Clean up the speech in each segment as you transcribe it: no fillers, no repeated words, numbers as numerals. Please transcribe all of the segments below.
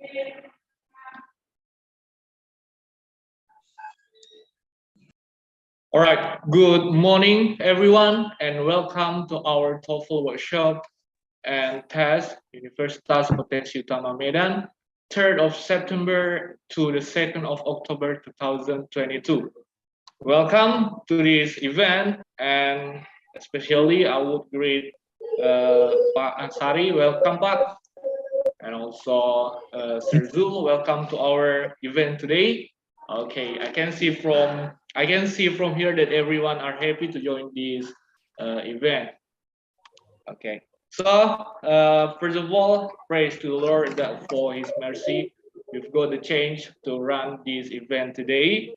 All right, good morning, everyone, and welcome to our TOEFL workshop and test, Universitas Potensi Utama Medan, 3rd of September to the 2nd of October 2022. Welcome to this event, and especially I would greet Pak Ansari, welcome Pak, and also Sir Zul, welcome to our event today. Okay, I can see from here that everyone are happy to join this event. Okay, so first of all, praise to the Lord that for His mercy, we've got the change to run this event today.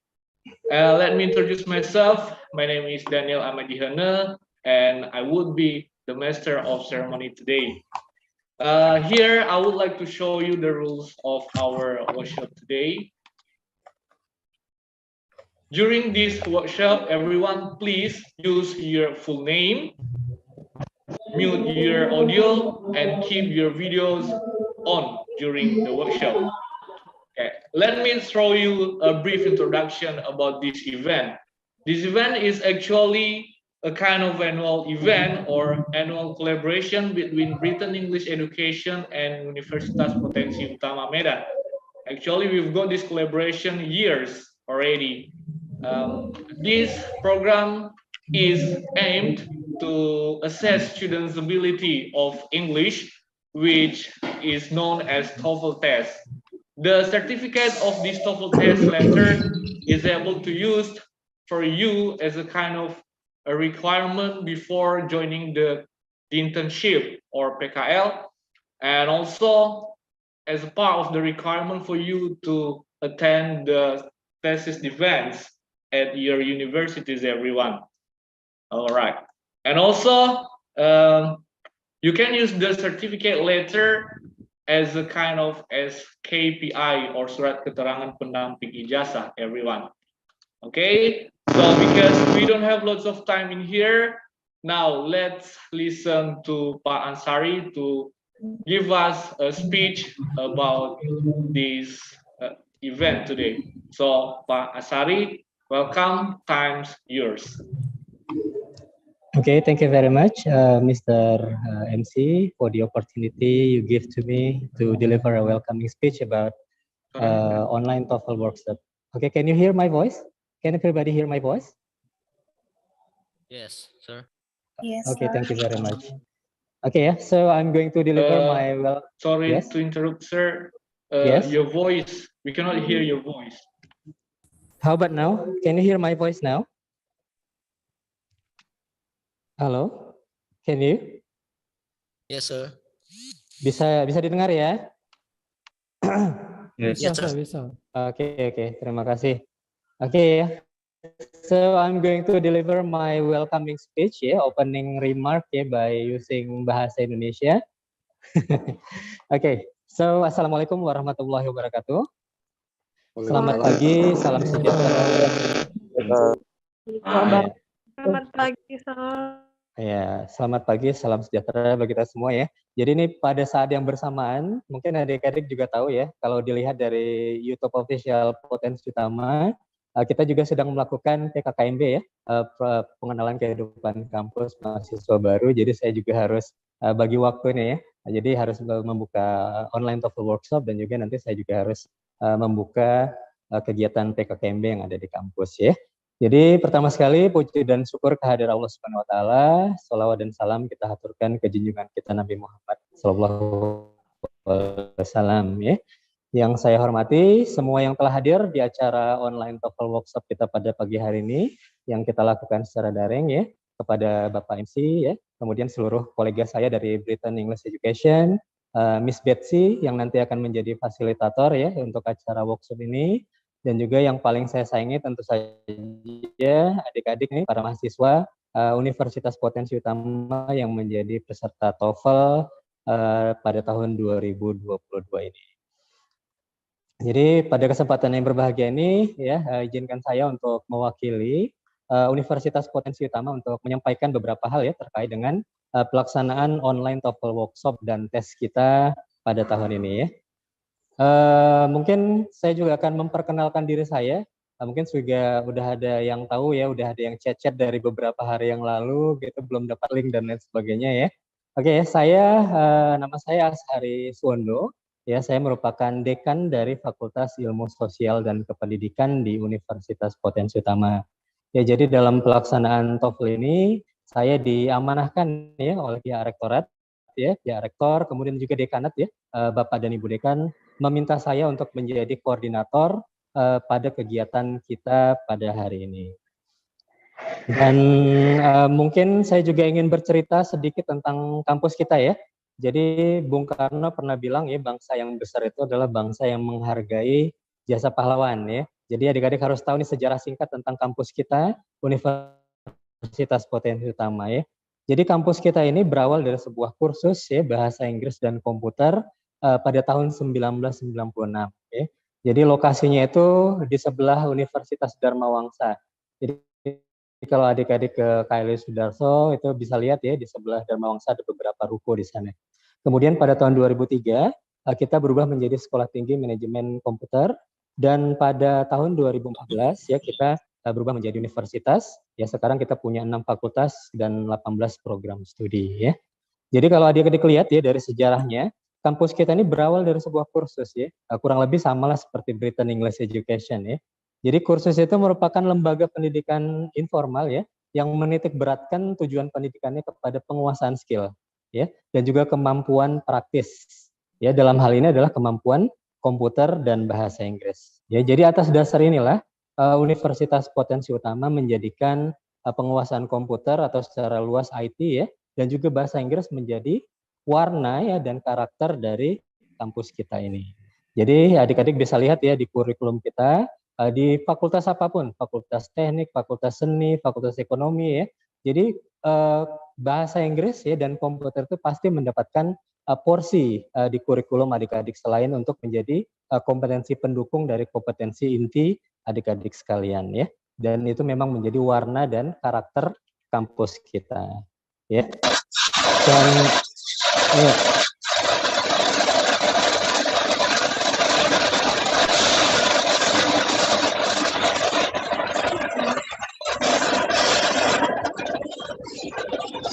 Let me introduce myself. My name is Daniel Amadihana, and I would be the master of ceremony today. Here, I would like to show you the rules of our workshop today. During this workshop, everyone please use your full name, mute your audio, and keep your videos on during the workshop. Okay. Let me throw you a brief introduction about this event. This event is actually a kind of annual event or annual collaboration between Briton English Education and Universitas Potensi Utama Medan. Actually, we've got this collaboration years already. This program is aimed to assess students' ability of English, which is known as TOEFL test. The certificate of this TOEFL test letter is able to use for you as a kind of a requirement before joining the internship or PKL, and also as a part of the requirement for you to attend the thesis events at your universities, everyone. All right. And also, you can use the certificate letter as a kind of as KPI or surat keterangan pendamping ijazah, everyone. Okay, so because we don't have lots of time in here, now let's listen to Pak Ansari to give us a speech about this event today. So Pak Ansari, welcome, time's yours. Okay, thank you very much, Mr. MC, for the opportunity you give to me to deliver a welcoming speech about online TOEFL workshop. Okay, can you hear my voice? Can everybody hear my voice? Yes, sir. Yes. Okay, thank you very much. Okay, yeah, so I'm going to deliver my Sorry yes? to interrupt, sir. Yes? Your voice, we cannot hear your voice. How about now? Can you hear my voice now? Halo, can you? Yes, sir. Bisa didengar ya? Yes, sir. Bisa. Oke, terima kasih. Oke, so I'm going to deliver my welcoming speech ya, opening remark ya by using bahasa Indonesia. Oke, so assalamualaikum warahmatullahi wabarakatuh. Selamat pagi, salam sejahtera. Selamat pagi, Sal. Ya, selamat pagi, salam sejahtera bagi kita semua ya. Jadi ini pada saat yang bersamaan, mungkin adik-adik juga tahu ya, kalau dilihat dari YouTube official Potensi Utama, kita juga sedang melakukan PKKMB ya, pengenalan kehidupan kampus mahasiswa baru. Jadi saya juga harus bagi waktunya ya. Jadi harus membuka online TOEFL workshop dan juga nanti saya juga harus membuka kegiatan PKKMB yang ada di kampus ya. Jadi pertama sekali puji dan syukur kehadirat Allah Subhanahu wa taala, shalawat dan salam kita haturkan ke junjungan kita Nabi Muhammad sallallahu alaihi wasallam ya. Yang saya hormati semua yang telah hadir di acara online TOEFL workshop kita pada pagi hari ini yang kita lakukan secara daring ya, kepada Bapak MC ya, kemudian seluruh kolega saya dari Briton English Education, Miss Betsy yang nanti akan menjadi fasilitator ya untuk acara workshop ini. Dan juga yang paling saya sayangi tentu saja adik-adik nih para mahasiswa Universitas Potensi Utama yang menjadi peserta TOEFL pada tahun 2022 ini. Jadi pada kesempatan yang berbahagia ini ya izinkan saya untuk mewakili Universitas Potensi Utama untuk menyampaikan beberapa hal ya terkait dengan pelaksanaan online TOEFL workshop dan tes kita pada tahun ini ya. Mungkin saya juga akan memperkenalkan diri saya. Mungkin juga udah ada yang tahu ya, udah ada yang chat-chat dari beberapa hari yang lalu, gitu belum dapat link dan lain sebagainya ya. Oke, nama saya Ashari Suwondo. Ya, saya merupakan dekan dari Fakultas Ilmu Sosial dan Kependidikan di Universitas Potensi Utama. Ya, jadi dalam pelaksanaan TOEFL ini saya diamanahkan ya oleh pihak rektorat, ya, pihak rektor, kemudian juga dekanat ya, Bapak dan Ibu dekan meminta saya untuk menjadi koordinator pada kegiatan kita pada hari ini. Dan mungkin saya juga ingin bercerita sedikit tentang kampus kita ya. Jadi Bung Karno pernah bilang ya, bangsa yang besar itu adalah bangsa yang menghargai jasa pahlawan ya. Jadi adik-adik harus tahu nih sejarah singkat tentang kampus kita, Universitas Potensi Utama ya. Jadi kampus kita ini berawal dari sebuah kursus ya bahasa Inggris dan komputer pada tahun 1996 ya. Jadi lokasinya itu di sebelah Universitas Dharma Wangsa. Jadi kalau adik-adik ke KLI Sudarso itu bisa lihat ya di sebelah Dharma Wangsa ada beberapa ruko di sana. Kemudian pada tahun 2003 kita berubah menjadi Sekolah Tinggi Manajemen Komputer dan pada tahun 2014 ya kita berubah menjadi universitas. Ya sekarang kita punya 6 fakultas dan 18 program studi ya. Jadi kalau adik-adik lihat ya dari sejarahnya, kampus kita ini berawal dari sebuah kursus ya, kurang lebih samalah seperti Briton English Education ya. Jadi kursus itu merupakan lembaga pendidikan informal ya, yang menitik beratkan tujuan pendidikannya kepada penguasaan skill ya, dan juga kemampuan praktis. Ya, dalam hal ini adalah kemampuan komputer dan bahasa Inggris. Ya, jadi atas dasar inilah Universitas Potensi Utama menjadikan penguasaan komputer atau secara luas IT ya, dan juga bahasa Inggris menjadi warna ya dan karakter dari kampus kita ini. Jadi adik-adik bisa lihat ya di kurikulum kita di fakultas apapun, fakultas teknik, fakultas seni, fakultas ekonomi ya. Jadi bahasa Inggris ya dan komputer itu pasti mendapatkan porsi di kurikulum adik-adik selain untuk menjadi kompetensi pendukung dari kompetensi inti adik-adik sekalian ya. Dan itu memang menjadi warna dan karakter kampus kita ya. Dan ya.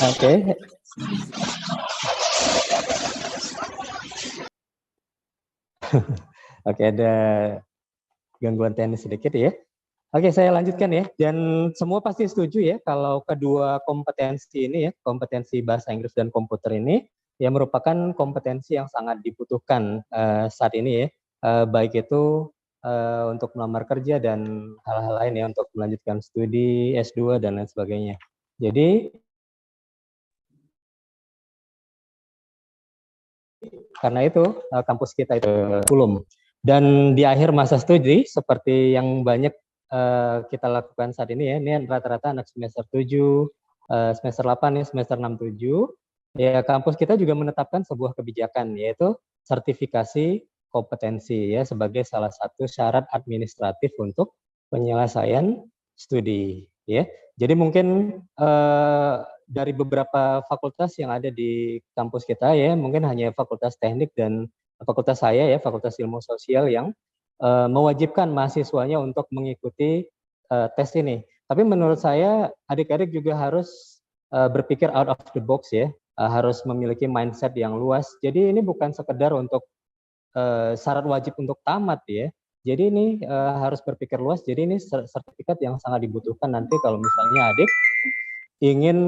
Oke. Oke, ada gangguan teknis sedikit ya. Oke, saya lanjutkan ya. Dan semua pasti setuju ya kalau kedua kompetensi ini ya, kompetensi bahasa Inggris dan komputer ini ya merupakan kompetensi yang sangat dibutuhkan saat ini ya. Baik itu untuk melamar kerja dan hal-hal lain ya untuk melanjutkan studi S2 dan lain sebagainya. Jadi karena itu kampus kita itu belum. Dan di akhir masa studi seperti yang banyak kita lakukan saat ini ya, ini rata-rata anak semester 7, semester 8, ya, semester 6, 7. Ya, kampus kita juga menetapkan sebuah kebijakan yaitu sertifikasi kompetensi ya sebagai salah satu syarat administratif untuk penyelesaian studi ya. Jadi mungkin dari beberapa fakultas yang ada di kampus kita ya, mungkin hanya fakultas teknik dan fakultas saya ya, fakultas ilmu sosial yang mewajibkan mahasiswanya untuk mengikuti tes ini. Tapi menurut saya adik-adik juga harus berpikir out of the box ya, harus memiliki mindset yang luas. Jadi ini bukan sekedar untuk syarat wajib untuk tamat ya. Jadi ini harus berpikir luas. Jadi ini sertifikat yang sangat dibutuhkan nanti kalau misalnya adik ingin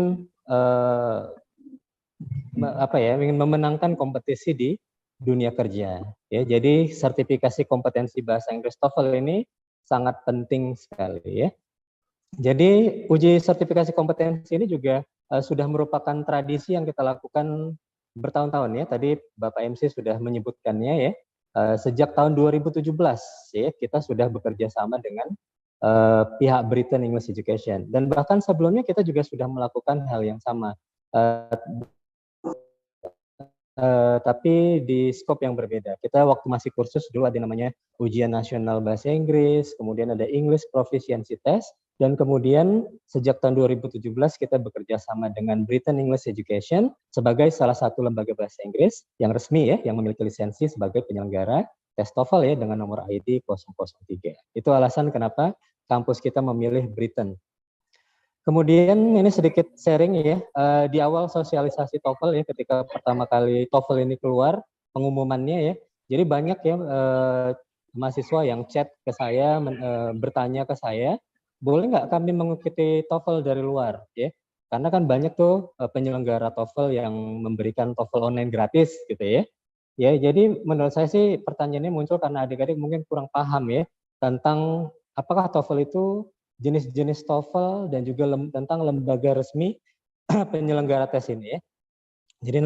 ingin memenangkan kompetisi di dunia kerja ya. Jadi sertifikasi kompetensi bahasa Inggris TOEFL ini sangat penting sekali ya. Jadi uji sertifikasi kompetensi ini juga sudah merupakan tradisi yang kita lakukan bertahun-tahun ya. Tadi Bapak MC sudah menyebutkannya ya. Sejak tahun 2017 ya kita sudah bekerja sama dengan pihak Briton English Education dan bahkan sebelumnya kita juga sudah melakukan hal yang sama. Tapi di skop yang berbeda. Kita waktu masih kursus dulu ada namanya ujian nasional bahasa Inggris, kemudian ada English Proficiency Test, dan kemudian sejak tahun 2017 kita bekerja sama dengan Briton English Education sebagai salah satu lembaga bahasa Inggris yang resmi ya, yang memiliki lisensi sebagai penyelenggara tes TOEFL ya dengan nomor ID 003. Itu alasan kenapa kampus kita memilih Briton. Kemudian ini sedikit sharing ya, di awal sosialisasi TOEFL ya, ketika pertama kali TOEFL ini keluar pengumumannya ya, jadi banyak ya mahasiswa yang chat ke saya, bertanya ke saya, boleh nggak kami mengikuti TOEFL dari luar ya, karena kan banyak tuh penyelenggara TOEFL yang memberikan TOEFL online gratis gitu ya. Ya, jadi menurut saya sih pertanyaannya muncul karena adik-adik mungkin kurang paham ya tentang apakah TOEFL itu jenis-jenis TOEFL dan juga tentang lembaga resmi penyelenggara tes ini ya. Jadi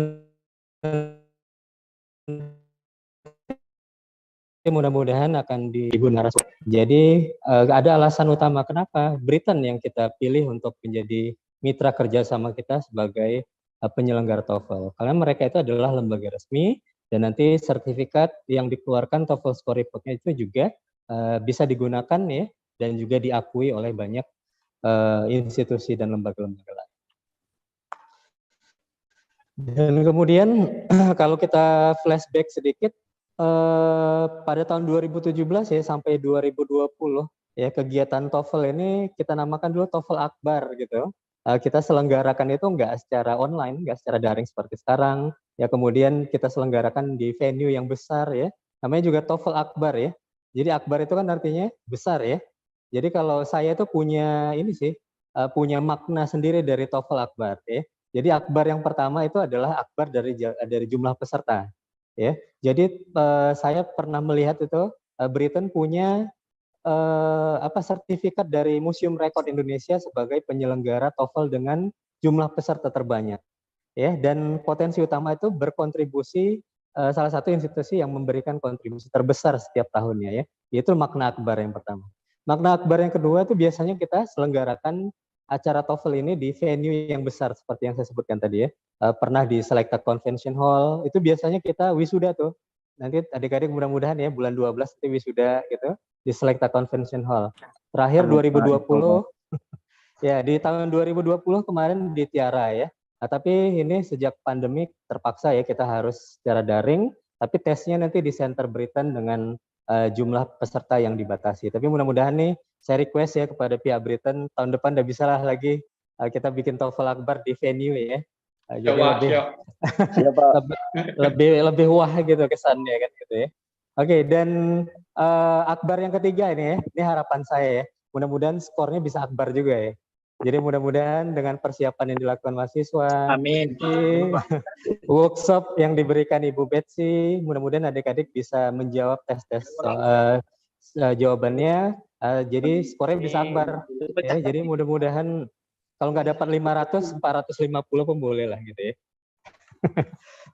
mudah-mudahan akan digunakan. Jadi ada alasan utama kenapa Briton yang kita pilih untuk menjadi mitra kerja sama kita sebagai penyelenggara TOEFL. Karena mereka itu adalah lembaga resmi dan nanti sertifikat yang dikeluarkan TOEFL Score Report-nya itu juga bisa digunakan ya dan juga diakui oleh banyak institusi dan lembaga-lembaga lain. Dan kemudian kalau kita flashback sedikit, pada tahun 2017 ya sampai 2020 ya kegiatan TOEFL ini kita namakan dulu TOEFL Akbar gitu. Kita selenggarakan itu nggak secara online, nggak secara daring seperti sekarang. Ya kemudian kita selenggarakan di venue yang besar ya. Namanya juga TOEFL Akbar ya. Jadi Akbar itu kan artinya besar ya. Jadi kalau saya tuh punya ini sih, punya makna sendiri dari TOEFL Akbar ya. Jadi Akbar yang pertama itu adalah Akbar dari jumlah peserta ya. Jadi saya pernah melihat itu Briton punya sertifikat dari Museum Rekor Indonesia sebagai penyelenggara TOEFL dengan jumlah peserta terbanyak ya, dan Potensi Utama itu berkontribusi salah satu institusi yang memberikan kontribusi terbesar setiap tahunnya ya. Itu makna Akbar yang pertama. Makna Akbar yang kedua itu biasanya kita selenggarakan acara TOEFL ini di venue yang besar seperti yang saya sebutkan tadi ya. Pernah di Selected Convention Hall, itu biasanya kita wisuda tuh. Nanti adik-adik mudah-mudahan ya bulan 12 nanti wisuda gitu di Selected Convention Hall. Terakhir 2020 ya di tahun 2020 kemarin di Tiara ya. Nah, tapi ini sejak pandemi terpaksa ya kita harus secara daring, tapi tesnya nanti di Center Briton dengan jumlah peserta yang dibatasi. Tapi mudah-mudahan nih saya request ya kepada pihak Briton tahun depan udah bisa lah lagi kita bikin TOEFL Akbar di venue ya. Jadi lebih wah gitu kesannya kan gitu ya. Oke, dan Akbar yang ketiga ini harapan saya ya. Mudah-mudahan skornya bisa Akbar juga ya. Jadi mudah-mudahan dengan persiapan yang dilakukan mahasiswa, Amin. workshop yang diberikan Ibu Betsy, mudah-mudahan adik-adik bisa menjawab tes-tes jawabannya. Jadi skornya bisa Akbar. Ya, jadi mudah-mudahan kalau nggak dapat 500, 450 pun boleh lah gitu ya.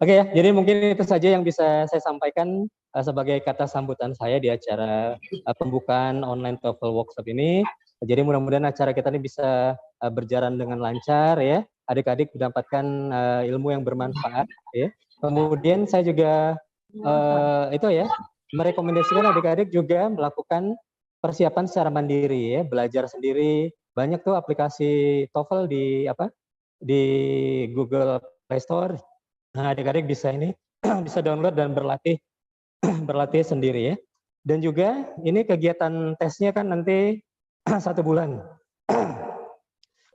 Oke ya, jadi mungkin itu saja yang bisa saya sampaikan sebagai kata sambutan saya di acara pembukaan online TOEFL workshop ini. Jadi mudah-mudahan acara kita ini bisa berjalan dengan lancar ya. Adik-adik mendapatkan ilmu yang bermanfaat ya. Kemudian saya juga itu ya merekomendasikan adik-adik juga melakukan persiapan secara mandiri ya, belajar sendiri. Banyak tuh aplikasi TOEFL di Google Play Store. Nah, adik-adik bisa bisa download dan berlatih sendiri ya. Dan juga ini kegiatan tesnya kan nanti 1 bulan.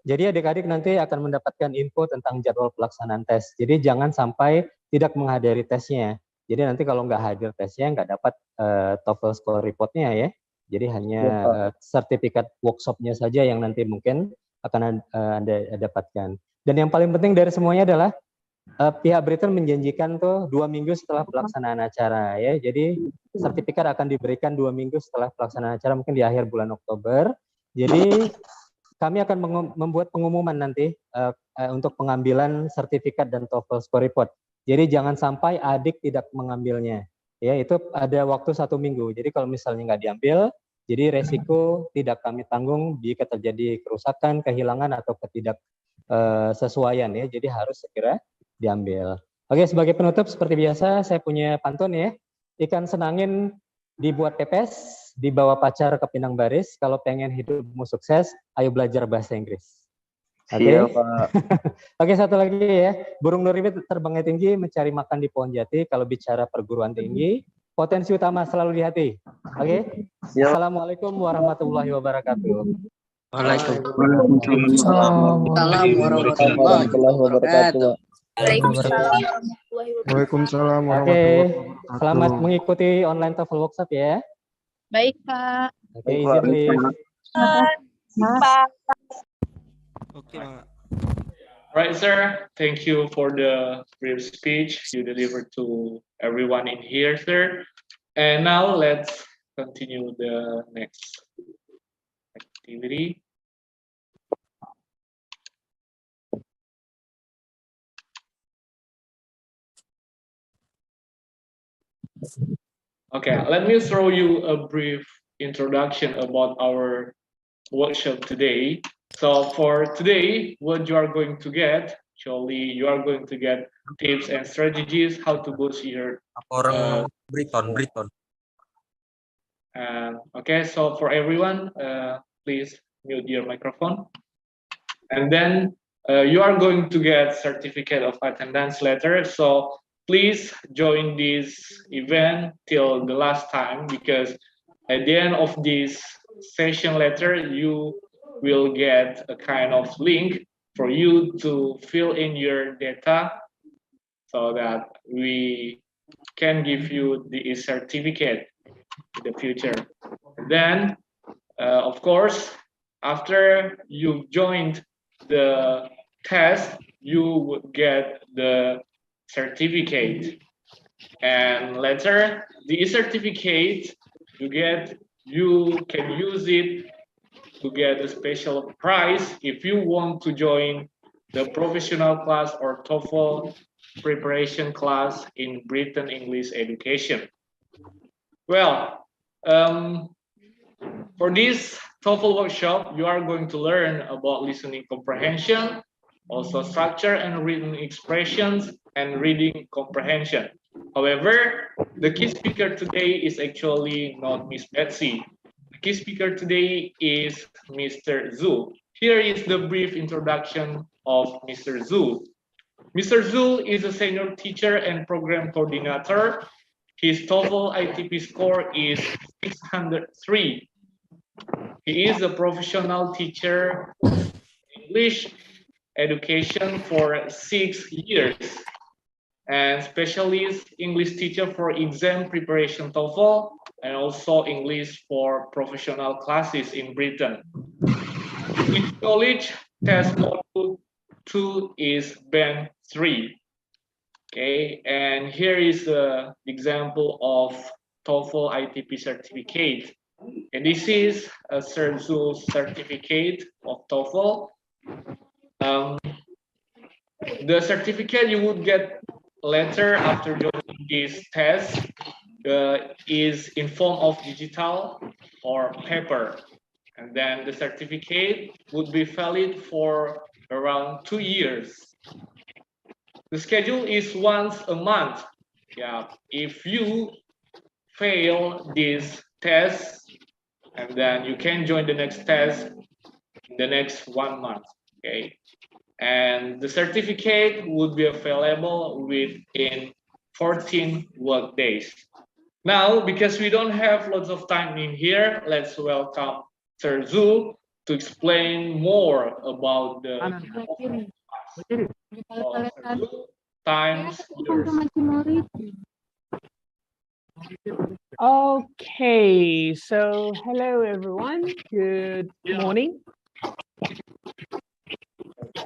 Jadi adik-adik nanti akan mendapatkan info tentang jadwal pelaksanaan tes. Jadi jangan sampai tidak menghadiri tesnya. Jadi nanti kalau nggak hadir tesnya nggak dapat TOEFL score report-nya ya. Jadi hanya sertifikat workshop-nya saja yang nanti mungkin akan Anda dapatkan. Dan yang paling penting dari semuanya adalah pihak Briton menjanjikan tuh 2 minggu setelah pelaksanaan acara ya. Jadi sertifikat akan diberikan 2 minggu setelah pelaksanaan acara, mungkin di akhir bulan Oktober. Jadi kami akan membuat pengumuman nanti untuk pengambilan sertifikat dan TOEFL score report. Jadi jangan sampai adik tidak mengambilnya. Ya, itu ada waktu 1 minggu. Jadi kalau misalnya nggak diambil, jadi resiko tidak kami tanggung jika terjadi kerusakan, kehilangan atau ketidaksesuaian ya. Jadi harus segera diambil. Oke, sebagai penutup seperti biasa saya punya pantun ya. Ikan senangin dibuat pepes, dibawa pacar ke Pinang Baris. Kalau pengen hidupmu sukses, ayo belajar bahasa Inggris. Oke. Oke, satu lagi ya. Burung nuribit terbangnya tinggi, mencari makan di pohon jati. Kalau bicara perguruan tinggi, Potensi utama selalu di hati. Oke? Assalamualaikum warahmatullahi wabarakatuh. Waalaikumsalam warahmatullahi wabarakatuh. Waalaikumsalam Oke, warahmatullahi wabarakatuh. selamat mengikuti online TOEFL workshop ya. Baik, Pak. Oke, izin live. Pak. Oke, Mak. Right, sir. Thank you for the brief speech you delivered to everyone in here, sir. And now let's continue the next activity. Okay, let me throw you a brief introduction about our workshop today. So for today, what you are going to get, actually, you are going to get tips and strategies how to boost your Orang Briton. okay, so for everyone, please mute your microphone. And then you are going to get certificate of attendance letter. So please join this event till the last time, because at the end of this session letter, you will get a kind of link for you to fill in your data so that we can give you the certificate in the future. Then, of course, after you've joined the test, you would get the certificate. And later, the certificate you can use it to get a special prize if you want to join the professional class or TOEFL preparation class in Briton English Education. Well, for this TOEFL workshop, you are going to learn about listening comprehension, also structure and written expressions, and reading comprehension. However, the key speaker today is actually not Miss Betsy. The key speaker today is Mr. Zul. Here is the brief introduction of Mr. Zul. Mr. Zul is a senior teacher and program coordinator. His TOEFL ITP score is 603. He is a professional teacher in English education for 6 years and specialist English teacher for exam preparation TOEFL and also English for professional classes in Britain. His college test module 2 is band 3. Okay, and here is the example of TOEFL ITP certificate. And this is a Sir Zul certificate of TOEFL. The certificate you would get later after doing this test is in form of digital or paper. And then the certificate would be valid for around 2 years. The schedule is once a month. Yeah, if you fail this test, and then you can join the next test in the next 1 month. Okay, and the certificate would be available within 14 work days. Now, because we don't have lots of time in here, let's welcome Sir Zul to explain more about the times yours. Okay, so hello everyone. Good morning.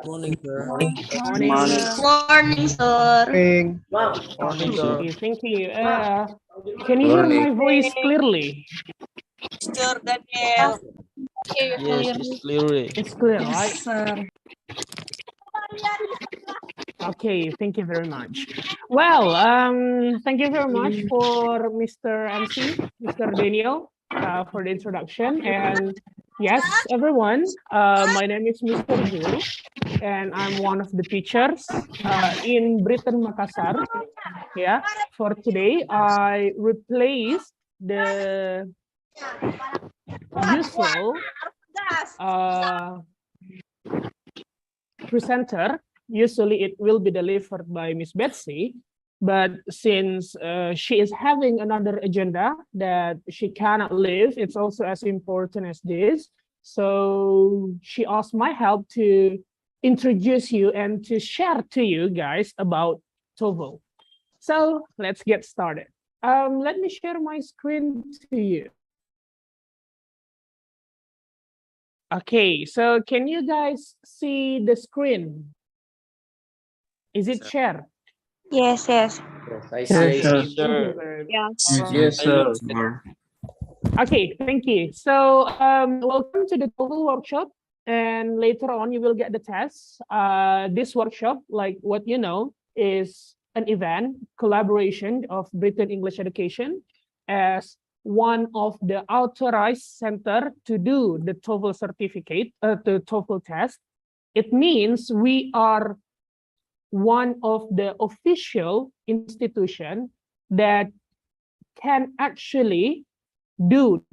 Morning, sir. Morning, Morning, sir. Morning, sir. Okay, thank you. Can you hear my voice clearly? Mr. Daniel. Yes, it's clearly. It's clear, right? Sir. Okay, thank you very much. Well, thank you very much for Mr. MC, Mr. Daniel, for the introduction. And yes, everyone, my name is Mr. Zul, and I'm one of the teachers in Briton Makassar. Yeah, for today, I replaced the usual presenter. Usually it will be delivered by Miss Betsy, but since she is having another agenda that she cannot leave, it's also as important as this. So she asked my help to introduce you and to share to you guys about TOEFL. So let's get started. Let me share my screen to you. Okay, so can you guys see the screen? Is it shared? Yes, yes. Yes, sir. Yes. Sir. Okay, thank you. So welcome to the TOEFL workshop, and later on you will get the test. This workshop, like what you know, is an event collaboration of Briton English Education as one of the authorized center to do the TOEFL certificate, the TOEFL test. It means we are one of the official institution that can actually do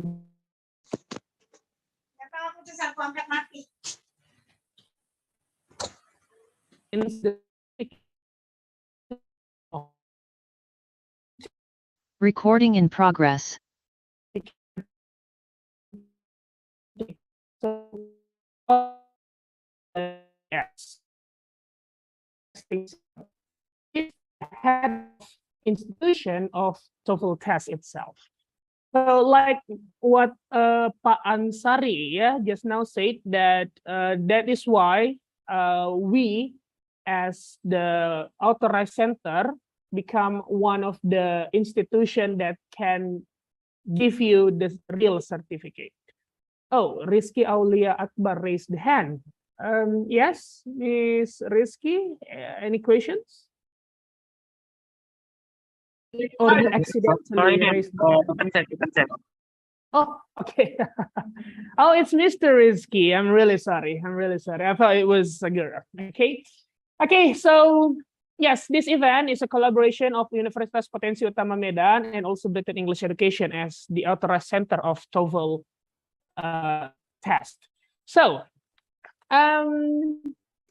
Recording in progress. Yes. Head institution of TOEFL test itself. So like what Pak Ansari just now said, that that is why we as the authorized center become one of the institution that can give you the real certificate. Oh, Rizky Aulia Akbar raised the hand. Yes, Miss Rizky, any questions? Or you accidentally raised the hand? Oh, okay. Oh, it's Mr. Rizky. I'm really sorry. I'm really sorry. I thought it was a girl. Okay. Okay, so yes, this event is a collaboration of Universitas Potensi Utama Medan and also Briton English Education as the authorized center of TOEFL test. So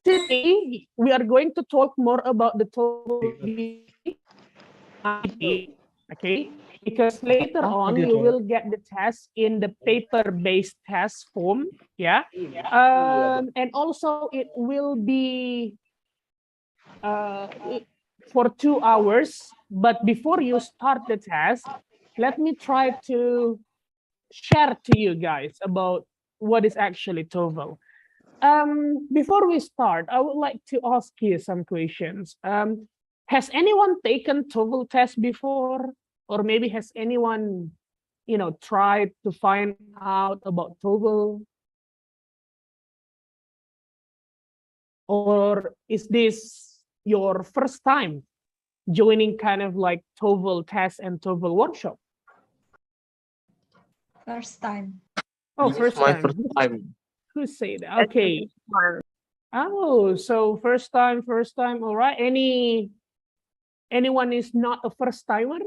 today we are going to talk more about the TOEFL, okay? Because later on you will get the test in the paper-based test form, yeah. And also it will be for 2 hours. But before you start the test, let me try to share to you guys about what is actually TOEFL. Before we start, I would like to ask you some questions. Has anyone taken TOEFL test before? Or maybe has anyone, tried to find out about TOEFL? Or is this your first time joining kind of like TOEFL test and TOEFL workshop? First time. Oh, first My time. first time. Who said that? Okay. Oh, so first time. All right. Anyone is not a first timer?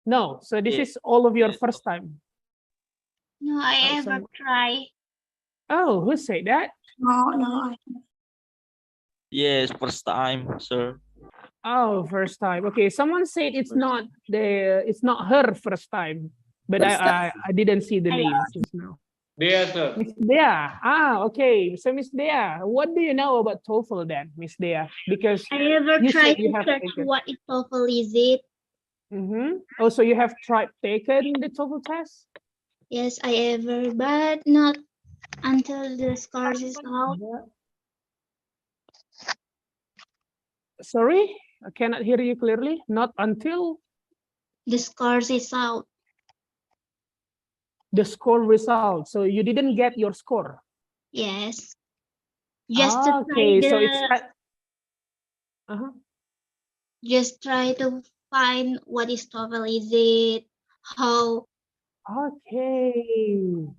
No. So this is all of your first time. No, I ever try. Oh, who said that? No. Yes, first time, sir. Oh, first time. Okay, someone said it's not her first time, but I didn't see the name just now. There, sir. Miss Dea. Okay. So Miss Dea, what do you know about TOEFL then, Miss Dea? Because I ever you tried said you to have search taken. what is TOEFL is it? Oh, so you have taken the TOEFL test? Yes, I ever, but not until the scores is out. Sorry, I cannot hear you clearly. Not until The scores is out. the score result. So you didn't get your score. Yes. Just to Okay, try so it's just try to find what is TOEFL is it, how. okay.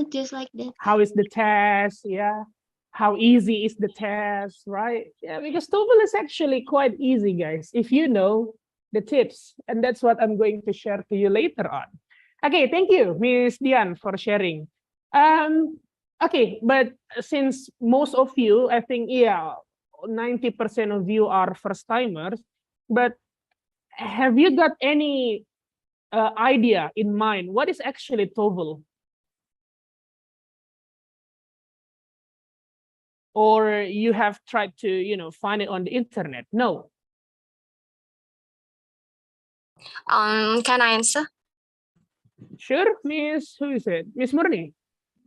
Just like that. How is the test? Yeah. How easy is the test, right? Yeah, because TOEFL is actually quite easy, guys, if you know the tips. And that's what I'm going to share to you later on. Okay, thank you, Miss Dian, for sharing. Okay, but since most of you, I think, 90% of you are first timers, but have you got any idea in mind what is actually TOEFL? Or you have tried to, find it on the internet? No. Can I answer? Sure, Miss, who is it? Miss Murni?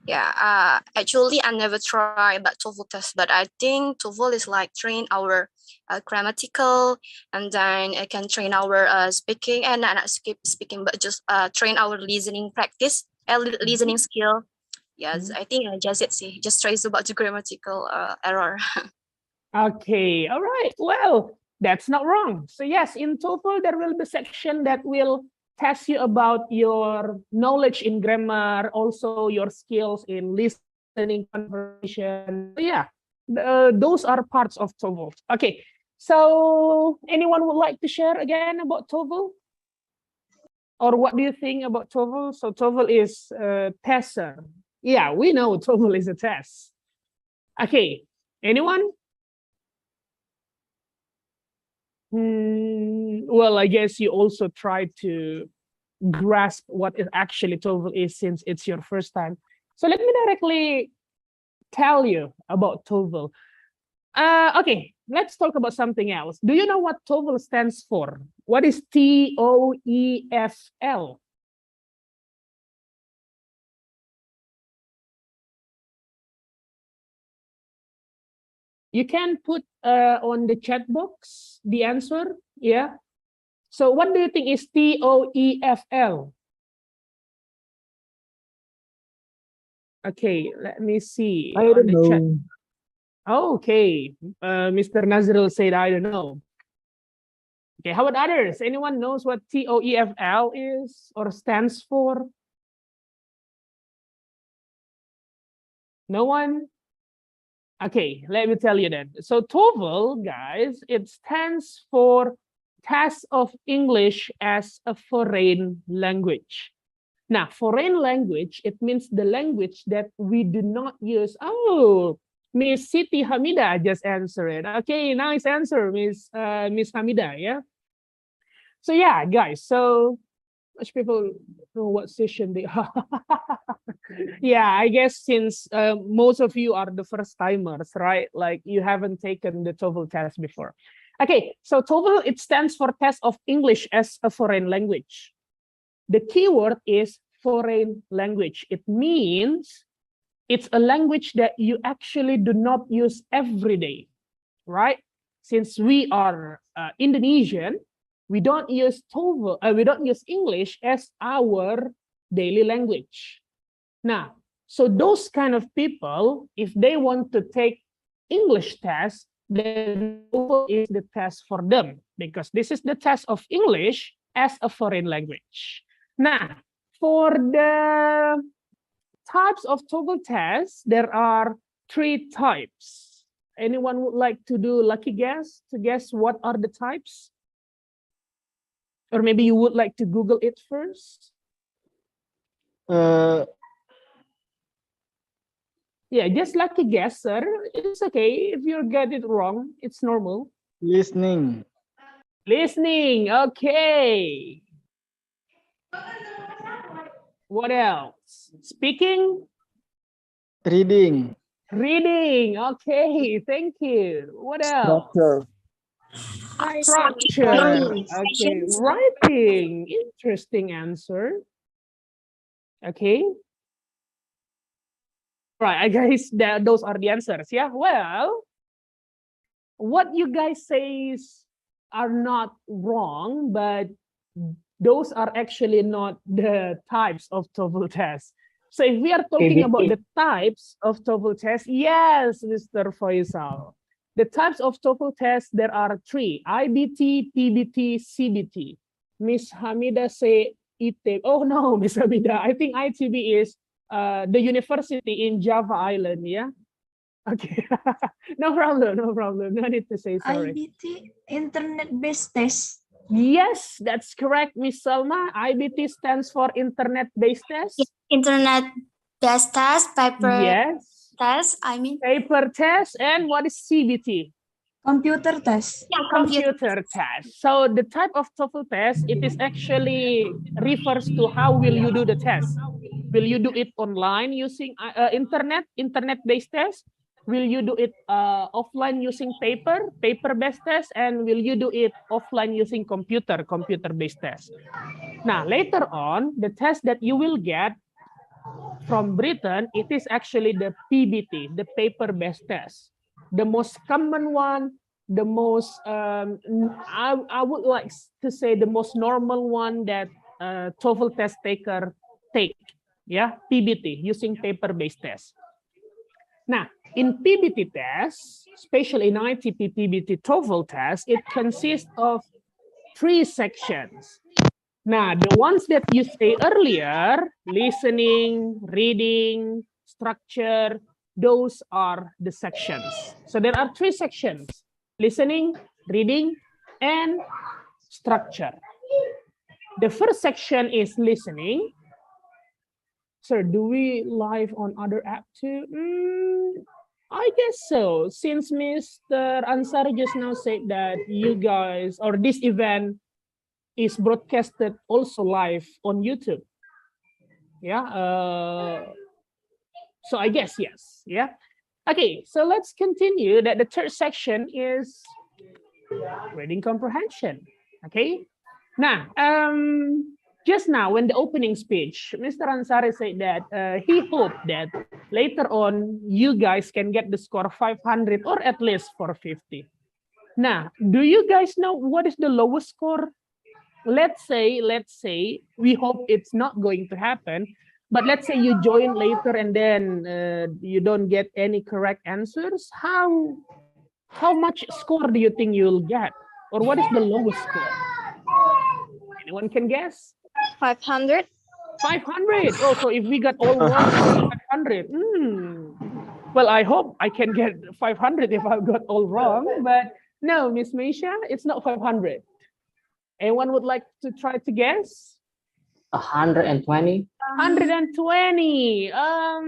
Yeah, actually, I never tried that TOEFL test, but I think TOEFL is like train our grammatical, and then it can train our speaking, and not skip speaking, but just train our listening practice, listening skill. Yes, I think I just just trace about the grammatical error. Okay, all right. Well, that's not wrong. So yes, in TOEFL, there will be a section that will test you about your knowledge in grammar, also your skills in listening, conversation. Yeah, those are parts of TOEFL. Okay, so anyone would like to share again about TOEFL? Or what do you think about TOEFL? So TOEFL is a tester. Yeah, we know TOEFL is a test. Okay, anyone? Well, I guess you also try to grasp what is actually TOEFL is since it's your first time. So let me directly tell you about TOEFL. Okay, let's talk about something else. Do you know what TOEFL stands for? What is TOEFL? You can put on the chat box the answer. Yeah. So what do you think is TOEFL? Okay, let me see. I don't know. Chat. Oh, okay, Mr. Nazril said, I don't know. Okay, how about others? Anyone knows what TOEFL is or stands for? No one? Okay, let me tell you then. So TOEFL, guys, it stands for Test of English as a Foreign Language. Now, foreign language, it means the language that we do not use. Oh, Miss Siti Hamida just answered it. Okay, nice answer, Miss Hamida, yeah? So yeah, guys, so much people know what session they are. Yeah, I guess since most of you are the first timers, right? Like you haven't taken the TOEFL test before. Okay, so TOEFL, it stands for Test of English as a Foreign Language. The keyword is foreign language. It means it's a language that you actually do not use every day, right? Since we are Indonesian, we don't use TOEFL, we don't use English as our daily language. Now, so those kind of people, if they want to take English test, then TOEFL is the test for them because this is the test of English as a foreign language. Now, for the types of TOEFL tests, there are 3 types. Anyone would like to do lucky guess to guess what are the types? Or maybe you would like to Google it first? Yeah, just lucky guess, sir. It's okay if you get it wrong. It's normal. Listening. Listening, okay. What else? Speaking? Reading. Reading, okay, thank you. What else? Structure, okay. Writing, interesting answer. Okay. Right, I guess that those are the answers. Yeah, well, what you guys say are not wrong, but those are actually not the types of TOEFL tests. So if we are talking about the types of TOEFL tests, yes, Mr. Faisal. The types of TOEFL tests, there are 3, IBT, PBT, CBT. Miss Hamida say ITB. Oh no, Miss Hamida, I think ITB is the university in Java Island, yeah? Okay, no problem, no problem. No need to say sorry. IBT, internet-based test. Yes, that's correct, Miss Salma. IBT stands for internet-based test. Internet-based test, paper Yes. test, I mean. Paper test. And what is CBT? Computer test. Yeah, Computer test. So the type of TOEFL test, it is actually refers to how will you do the test. Will you do it online using internet-based test? Will you do it offline using paper-based test? And will you do it offline using computer-based test? Now, later on, the test that you will get from Britain, it is actually the PBT, the paper-based test. The most common one, the most, I would like to say the most normal one that TOEFL test taker take, yeah, PBT, using paper-based test. Now, in PBT test, especially in ITP PBT TOEFL test, it consists of 3 sections. Now, the ones that you say earlier, listening, reading, structure, those are the sections. So there are 3 sections: listening, reading, and structure. The first section is listening. Sir, do we live on other app too? I guess so. Since Mr. Ansari just now said that you guys, or this event is broadcasted also live on YouTube. Yeah. So I guess yes. Yeah. Okay. So let's continue. That the third section is reading comprehension. Okay. Now, just now when the opening speech, Mr. Ansari said that he hoped that later on you guys can get the score 500 or at least 450. Now, do you guys know what is the lowest score? Let's say we hope it's not going to happen, but let's say you join later and then you don't get any correct answers. How much score do you think you'll get, or what is the lowest score? Anyone can guess? 500. 500. Oh, so if we got all wrong, 500. Well, I hope I can get 500 if I got all wrong, but no, Miss Meisha, it's not 500. Anyone would like to try to guess? 120. 120. All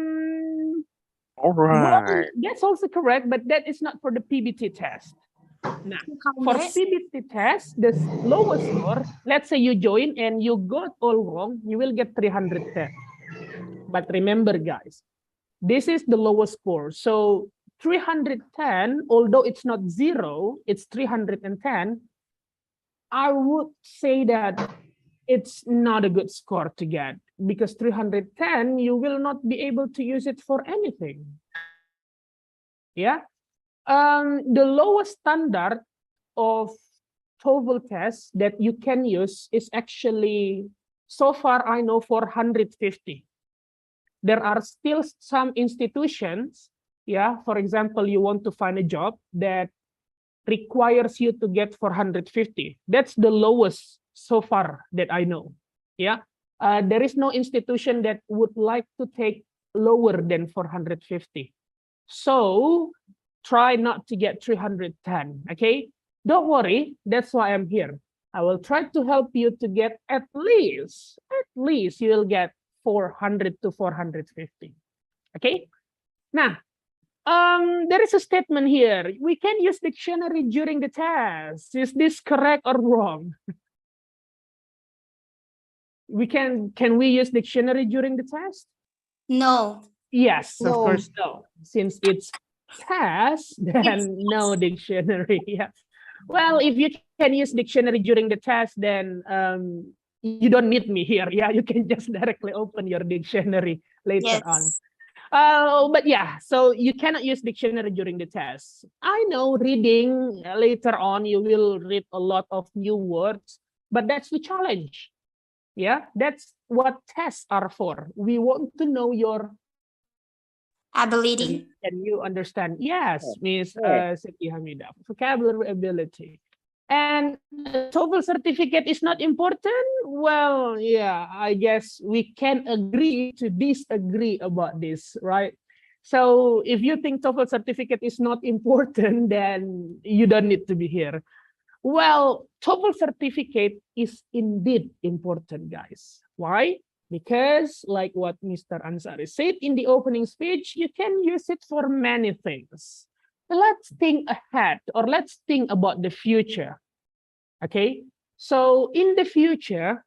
right. Well, that's also correct, but that is not for the PBT test. Now, for PBT test, the lowest score, let's say you join and you got all wrong, you will get 310. But remember, guys, this is the lowest score. So 310, although it's not 0, it's 310. I would say that it's not a good score to get, because 310, you will not be able to use it for anything. Yeah. The lowest standard of TOEFL test that you can use is actually, so far I know, 450. There are still some institutions, yeah, for example, you want to find a job that requires you to get 450. That's the lowest so far that I know. Yeah, there is no institution that would like to take lower than 450. So try not to get 310. Okay, don't worry. That's why I'm here. I will try to help you to get at least you will get 400 to 450. Okay. Now, there is a statement here. We can use dictionary during the test. Is this correct or wrong? Can we use dictionary during the test? No. Yes, No. of course no. Since it's test, then no dictionary. Yeah. Well, if you can use dictionary during the test, then you don't need me here. Yeah, you can just directly open your dictionary later on. But yeah, so you cannot use dictionary during the test. I know reading later on, you will read a lot of new words, but that's the challenge. Yeah, that's what tests are for. We want to know your Ability. Can you understand? Yes, Miss Siti Hamida. Vocabulary ability. And TOEFL certificate is not important? Well, yeah, I guess we can agree to disagree about this, right? So if you think TOEFL certificate is not important, then you don't need to be here. Well, TOEFL certificate is indeed important, guys. Why? Because like what Mr. Ansari said in the opening speech, you can use it for many things. let's think ahead, or let's think about the future. Okay, so in the future,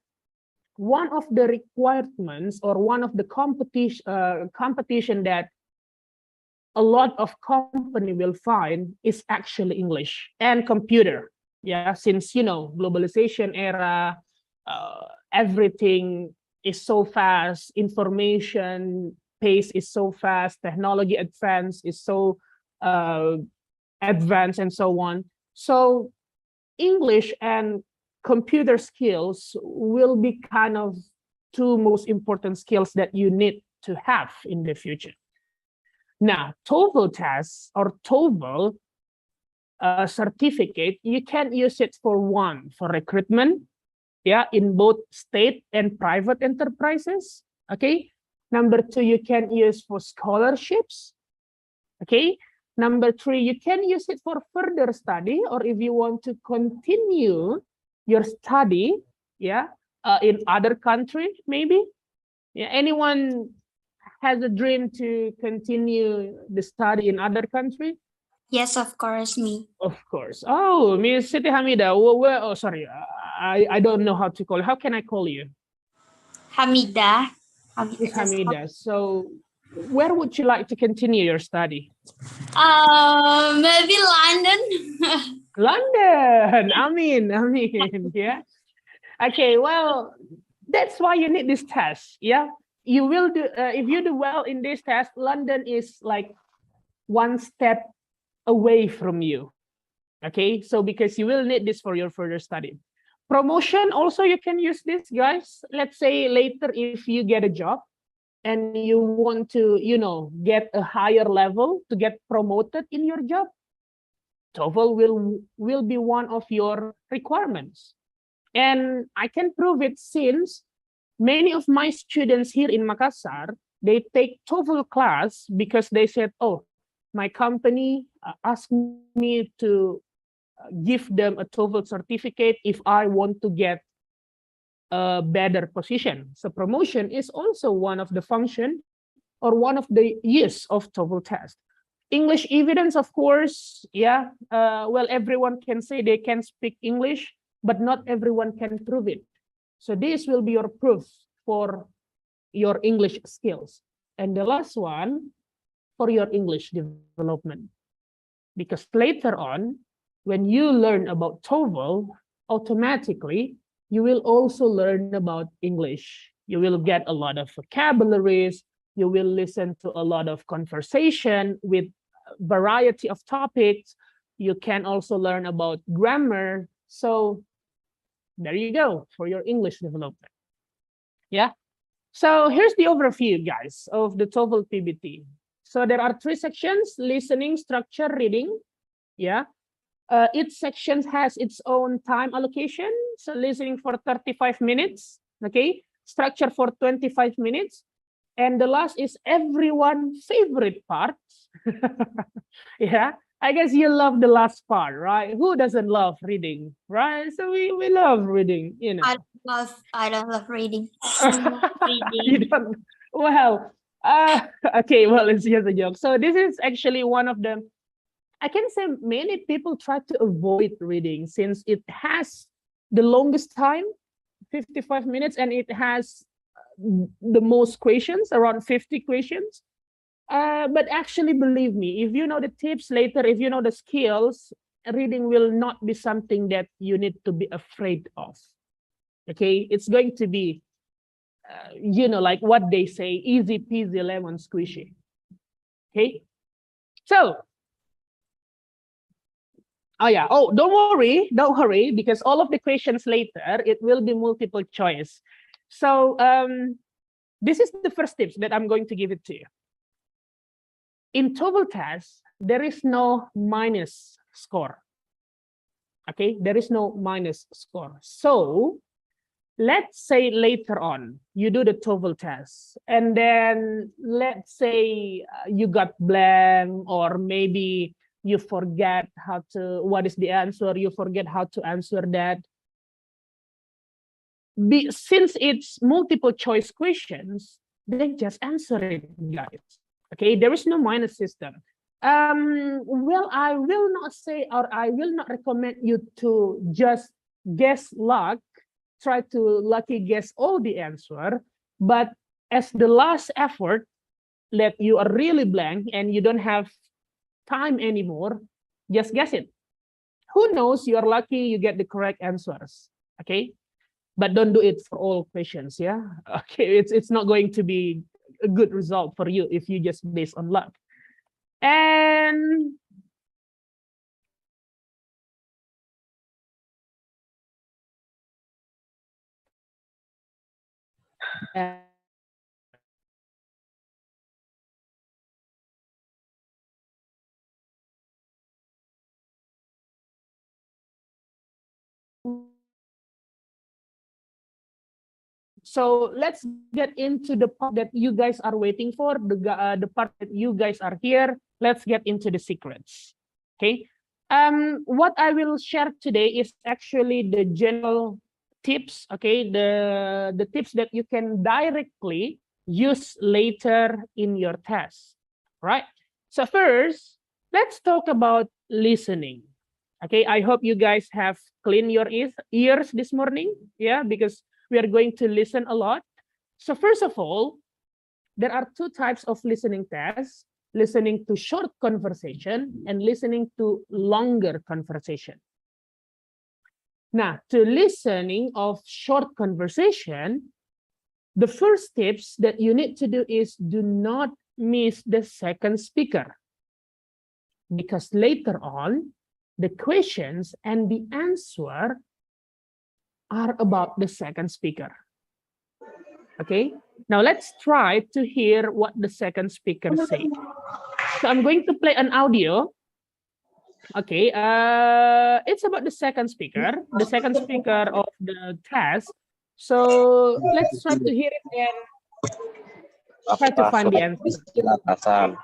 one of the requirements or one of the competition that a lot of company will find is actually English and computer. Yeah, since globalization era, everything is so fast, information pace is so fast, technology advance is so advanced, and so on. So English and computer skills will be kind of two most important skills that you need to have in the future. Now, TOEFL test or TOEFL certificate, you can use it for recruitment, yeah, in both state and private enterprises. Okay. Number 2, you can use for scholarships. Okay. Number 3, you can use it for further study, or if you want to continue your study, yeah, in other country, maybe. Yeah, anyone has a dream to continue the study in other country? Yes, of course, me. Of course. Oh, Miss Siti Hamida. Oh, sorry. I don't know how to call you. How can I call you? Hamida. Miss Hamida. So, where would you like to continue your study? Maybe London. London. I mean, yeah. Okay. Well, that's why you need this test. Yeah. You will do. If you do well in this test, London is like one step away from you. Okay, so because you will need this for your further study. Promotion also, you can use this, guys. Let's say later if you get a job and you want to, get a higher level to get promoted in your job, TOEFL will be one of your requirements. And I can prove it since many of my students here in Makassar, they take TOEFL class because they said, oh, my company asked me to give them a TOEFL certificate if I want to get a better position. So promotion is also one of the function or one of the use of TOEFL test. English evidence, of course, yeah. Well, everyone can say they can speak English, but not everyone can prove it. So this will be your proof for your English skills. And the last one, for your English development. Because later on, when you learn about TOEFL, automatically, you will also learn about English. You will get a lot of vocabularies. You will listen to a lot of conversation with a variety of topics. You can also learn about grammar. So there you go for your English development. Yeah. So here's the overview, guys, of the TOEFL PBT. So there are 3 sections: listening, structure, reading. Yeah. Each section has its own time allocation. So listening for 35 minutes. Okay. Structure for 25 minutes. And the last is everyone's favorite part. Yeah. I guess you love the last part, right? Who doesn't love reading, right? So we love reading, I don't love reading. You don't, well, okay, well, it's just a joke. So this is actually one of the, I can say many people try to avoid reading since it has the longest time, 55 minutes, and it has the most questions, around 50 questions. But actually, believe me, if you know the tips later, if you know the skills, reading will not be something that you need to be afraid of. Okay, it's going to be, like what they say, easy peasy lemon squishy. Okay, so, oh yeah, don't worry, because all of the questions later, it will be multiple choice. So this is the first tips that I'm going to give it to you. In TOEFL test, there is no minus score. Okay, there is no minus score. So let's say later on, you do the TOEFL test, and then let's say you got blank, or maybe you forget what is the answer, you forget how to answer that. Since it's multiple choice questions, then just answer it, guys. Okay, there is no minus system. Well, I will not say, or I will not recommend you to just guess luck, try to lucky guess all the answer, but as the last effort, that you are really blank and you don't have time anymore, just guess it. Who knows, you're lucky you get the correct answers, okay? But don't do it for all questions, yeah? Okay, it's not going to be a good result for you if you just base on luck. And so let's get into the part that you guys are waiting for, the part that you guys are here. Let's get into the secrets, okay? What I will share today is actually the general tips, okay? The tips that you can directly use later in your test, right? So first, let's talk about listening. Okay, I hope you guys have cleaned your ears this morning, yeah, because we are going to listen a lot. So first of all, there are two types of listening tests: listening to short conversation and listening to longer conversation. Now, to listening of short conversation, the first tips that you need to do is do not miss the second speaker, because later on, the questions and the answer are about the second speaker. Okay, now let's try to hear what the second speaker say. So I'm going to play an audio. Okay, it's about the second speaker of the test. So let's try to hear it and try to find the answer.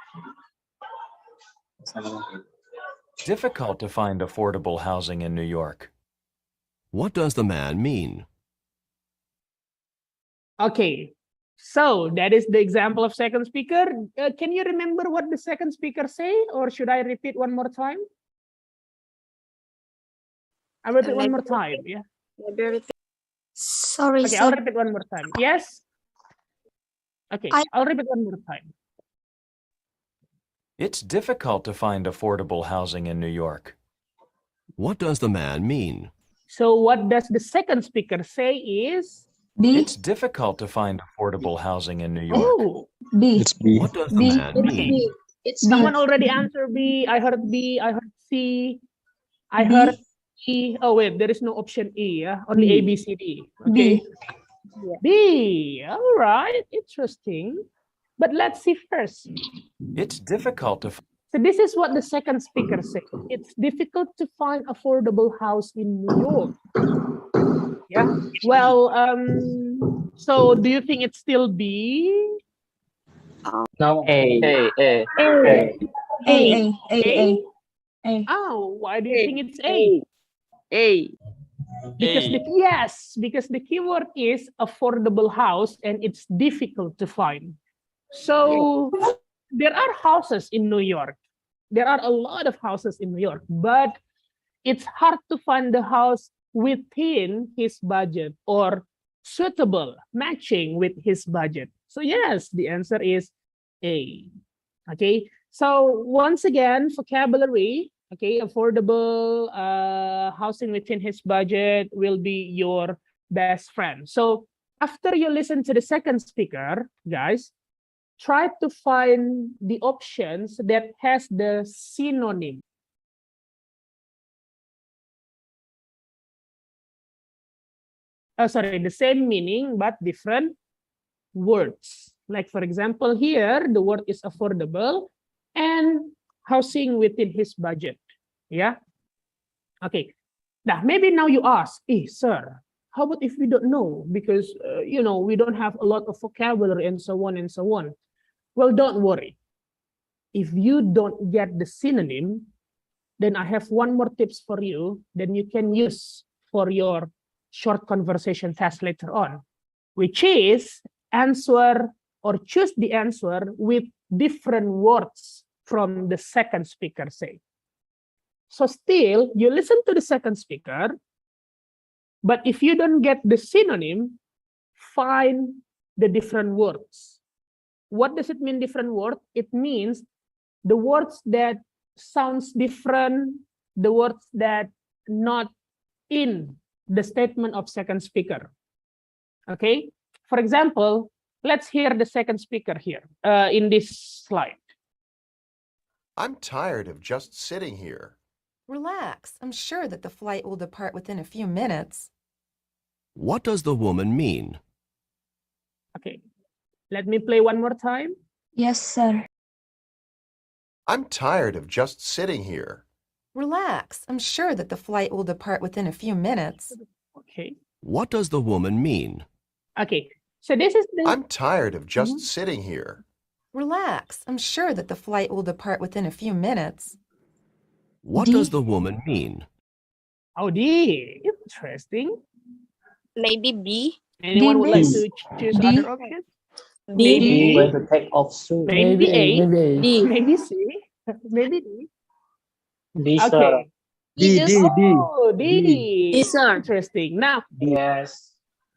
Difficult to find affordable housing in New York. What does the man mean? Okay, so that is the example of second speaker. Can you remember what the second speaker say, or should I repeat one more time? I'll repeat one more time, yeah? Sorry, okay, sir. I'll repeat one more time. Yes? Okay, I'll repeat one more time. It's difficult to find affordable housing in New York. What does the man mean? So what does the second speaker say is? B. It's difficult to find affordable housing in New York. Oh, B. It's B. What does the man mean? Someone already answered B. I heard B. I heard C. I heard E. Oh wait, there is no option E. Yeah? Only A, B, C, D. Okay. B. All right. Interesting. But let's see first. It's difficult to. So this is what the second speaker said. It's difficult to find affordable house in New York. Yeah. Well, so do you think it's still B? No, A. Oh, why do you think it's A? Because the keyword is affordable house and it's difficult to find. So there are houses in New York. There are a lot of houses in New York, but it's hard to find the house within his budget or suitable, matching with his budget. So yes, the answer is A. Okay, so once again, vocabulary, okay, affordable housing within his budget will be your best friend. So after you listen to the second speaker, guys, try to find the options that has the synonym. Oh, sorry, the same meaning but different words. Like for example, here the word is affordable and housing within his budget. Yeah. Okay. Now maybe now you ask, sir, how about if we don't know? Because we don't have a lot of vocabulary and so on and so on. Well, don't worry. If you don't get the synonym, then I have one more tips for you. Then you can use for your short conversation test later on, which is answer or choose the answer with different words from the second speaker say. So still, you listen to the second speaker, but if you don't get the synonym, find the different words. What does it mean, different word? It means the words that sounds different, the words that not in the statement of second speaker. Okay, for example, let's hear the second speaker here in this slide. I'm tired of just sitting here. Relax. I'm sure that the flight will depart within a few minutes. What does the woman mean? Okay, let me play one more time. Yes, sir. I'm tired of just sitting here. Relax. I'm sure that the flight will depart within a few minutes. Okay. What does the woman mean? Okay, so this is the... I'm tired of just sitting here. Relax. I'm sure that the flight will depart within a few minutes. What does the woman mean? Oh, D. Interesting. Maybe B. Anyone would like to choose other options? B. Going to take off soon. Maybe A. Maybe A. D. Maybe C. Maybe D. D, sir. Okay. D. Oh, D. D, sir. Interesting. Now, Yes.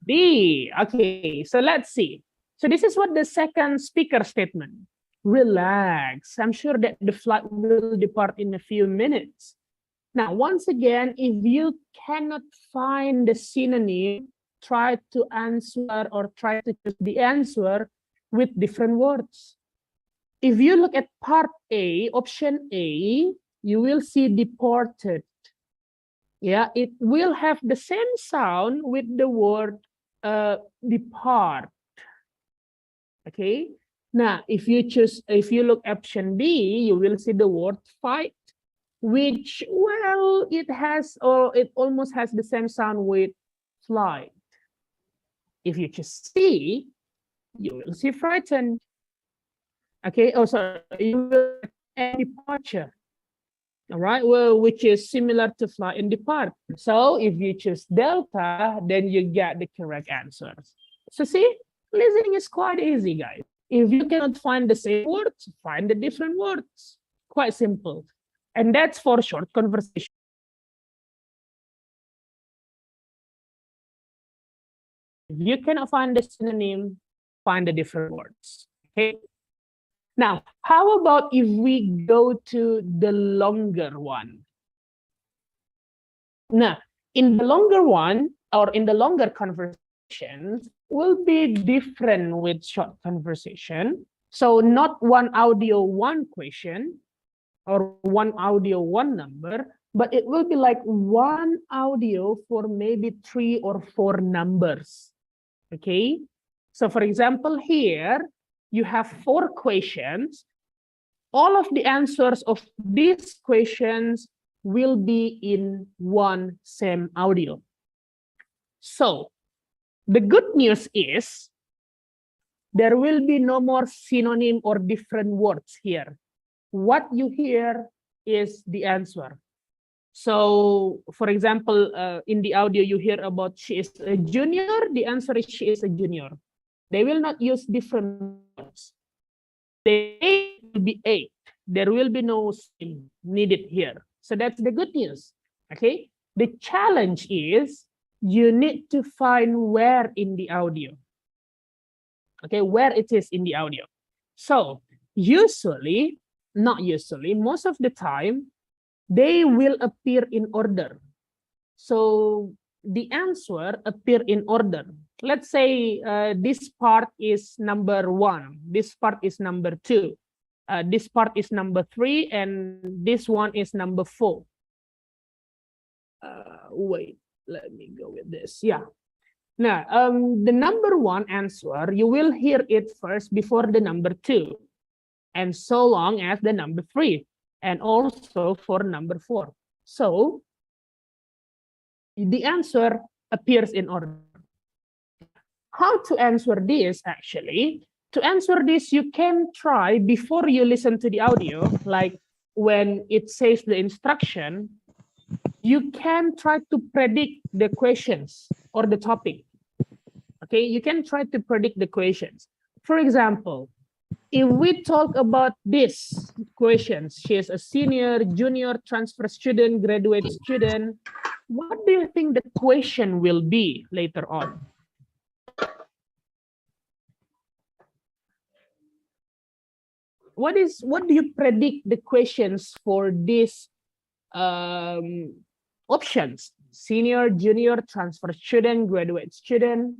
D. Okay, so let's see. So this is what the second speaker statement. Relax. I'm sure that the flight will depart in a few minutes. Now, once again, if you cannot find the synonym, try to answer or try to choose the answer with different words. If you look at part A, option A, you will see deported. Yeah, it will have the same sound with the word depart. Okay. Now, if you look option B, you will see the word fight, which, well, it almost has the same sound with flight. If you choose C, you will see frightened. Okay, also you will get departure. All right, well, which is similar to fly and depart. So if you choose delta, then you get the correct answers. So see, listening is quite easy, guys. If you cannot find the same words, find the different words. Quite simple. And that's for short conversation. If you cannot find the synonym, find the different words. Okay. Now, how about if we go to the longer one? Now, in the longer one, or in the longer conversations, will be different with short conversation. So not one audio, one question, or one audio, one number, but it will be like one audio for maybe 3 or 4 numbers. Okay, so for example, here you have 4 questions. All of the answers of these questions will be in one same audio. So the good news is there will be no more synonym or different words here. What you hear is the answer. So, for example, in the audio, you hear about she is a junior. The answer is she is a junior. They will not use different words. They will be 8. There will be no sim needed here. So that's the good news. Okay. The challenge is you need to find where in the audio. Okay, where it is in the audio. So usually, not usually, most of the time, they will appear in order. So the answer appear in order. Let's say this part is number 1. This part is number 2. This part is number 3, and this one is number 4. Wait, let me go with this. Yeah. Now, the number 1 answer, you will hear it first before the number 2, and so long as the number 3. And also for number 4. So the answer appears in order. How to answer this actually? To answer this, you can try before you listen to the audio, like when it says the instruction, you can try to predict the questions or the topic. Okay, you can try to predict the questions. For example, if we talk about these questions, she is a senior, junior, transfer student, graduate student. What do you think the question will be later on? What do you predict the questions for these options? Senior, junior, transfer student, graduate student.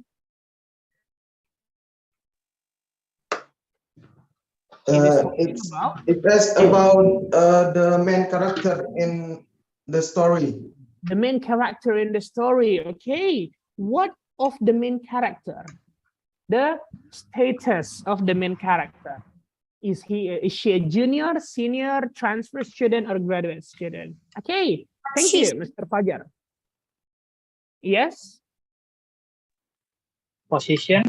It's about the main character in the story. The main character in the story. Okay. What of the main character? The status of the main character. Is she a junior, senior, transfer student, or graduate student? Okay. Thank you, Mr. Fajar. Yes? Position.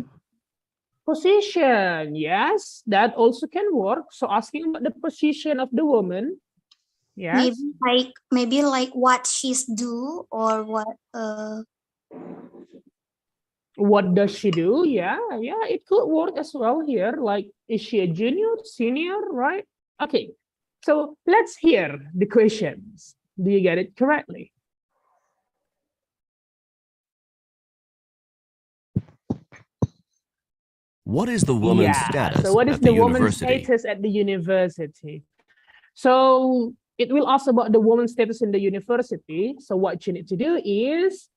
Position, yes, that also can work. So asking about the position of the woman, yes. Maybe like what she's do or what does she do? Yeah, it could work as well here. Like, is she a junior, senior, right? Okay, so let's hear the questions. Do you get it correctly? What is the woman's status so what is at the the woman's university? status at the university? So it will ask about the woman's status in the university. So what you need to do is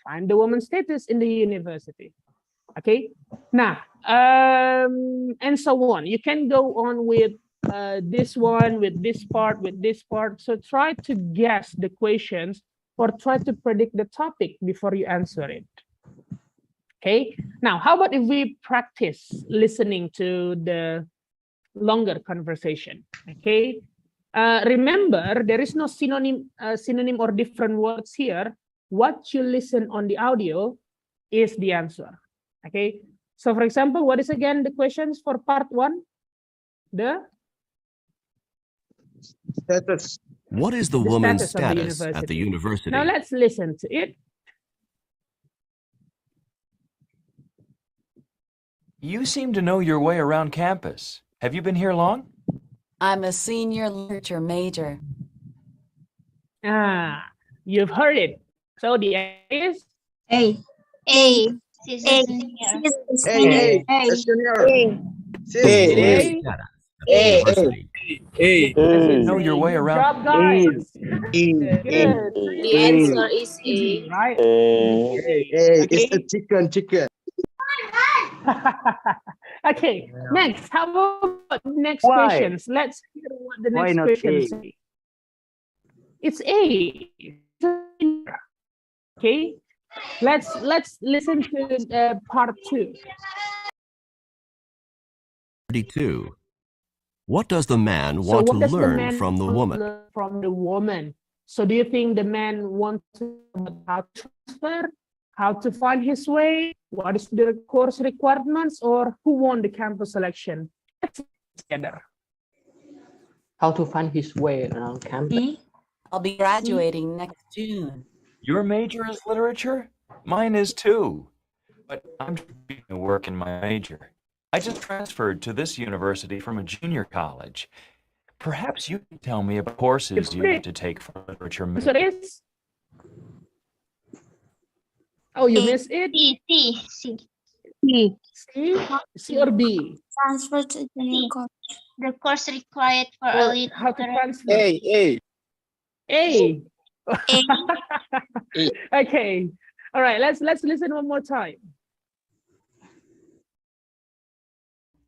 find the woman's status in the university. Okay. Now, and so on. You can go on with this one, with this part, with this part. So try to guess the questions or try to predict the topic before you answer it. Okay, now how about if we practice listening to the longer conversation? Okay, remember there is no synonym or different words here. What you listen on the audio is the answer. Okay, so for example, what is again the questions for part 1? The status. What is the woman's status at the university? Now let's listen to it. You seem to know your way around campus. Have you been here long? I'm a senior literature major. You've heard it. So the answer is A. She's a senior. Know your way around. Good job, guys. The answer is A. Right? It's a chicken. Okay, next. How about next questions? Let's hear what the next questions say. It's A. Okay, let's listen to part 2. 32. What does the man want to learn from the woman? So do you think the man wants to know how to transfer, how to find his way, what is the course requirements, or who won the campus selection? Let's together. How to find his way around campus. I'll be graduating next June. Your major is literature? Mine is too. But I'm doing the work in my major. I just transferred to this university from a junior college. Perhaps you can tell me about courses you need to take for literature major. Oh, you missed it? C or B? Transfer to junior college. The course required for a literature. How to transfer? A. Okay. All right. Let's listen one more time.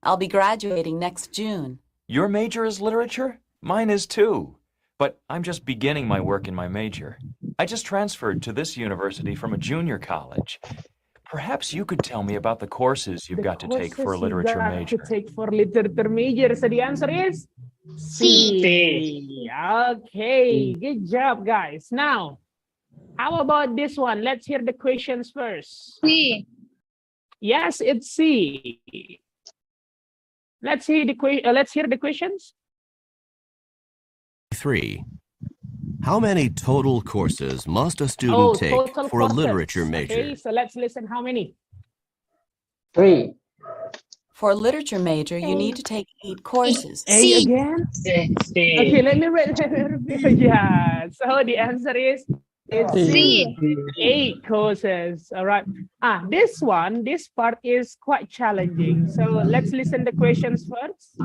I'll be graduating next June. Your major is literature? Mine is too. But I'm just beginning my work in my major. I just transferred to this university from a junior college. Perhaps you could tell me about the courses you've got to take for a literature major. So the answer is C. Okay, good job, guys. Now, how about this one? Let's hear the questions first. C. Yes, it's C. Let's hear the questions. 3. How many total courses must a student take for a literature major? Okay, so let's listen. How many? 3. For a literature major, you need to take 8 courses. A again? Okay, let me read. Yeah, so the answer is it's C. 8 courses. All right. This part is quite challenging. So let's listen the questions first.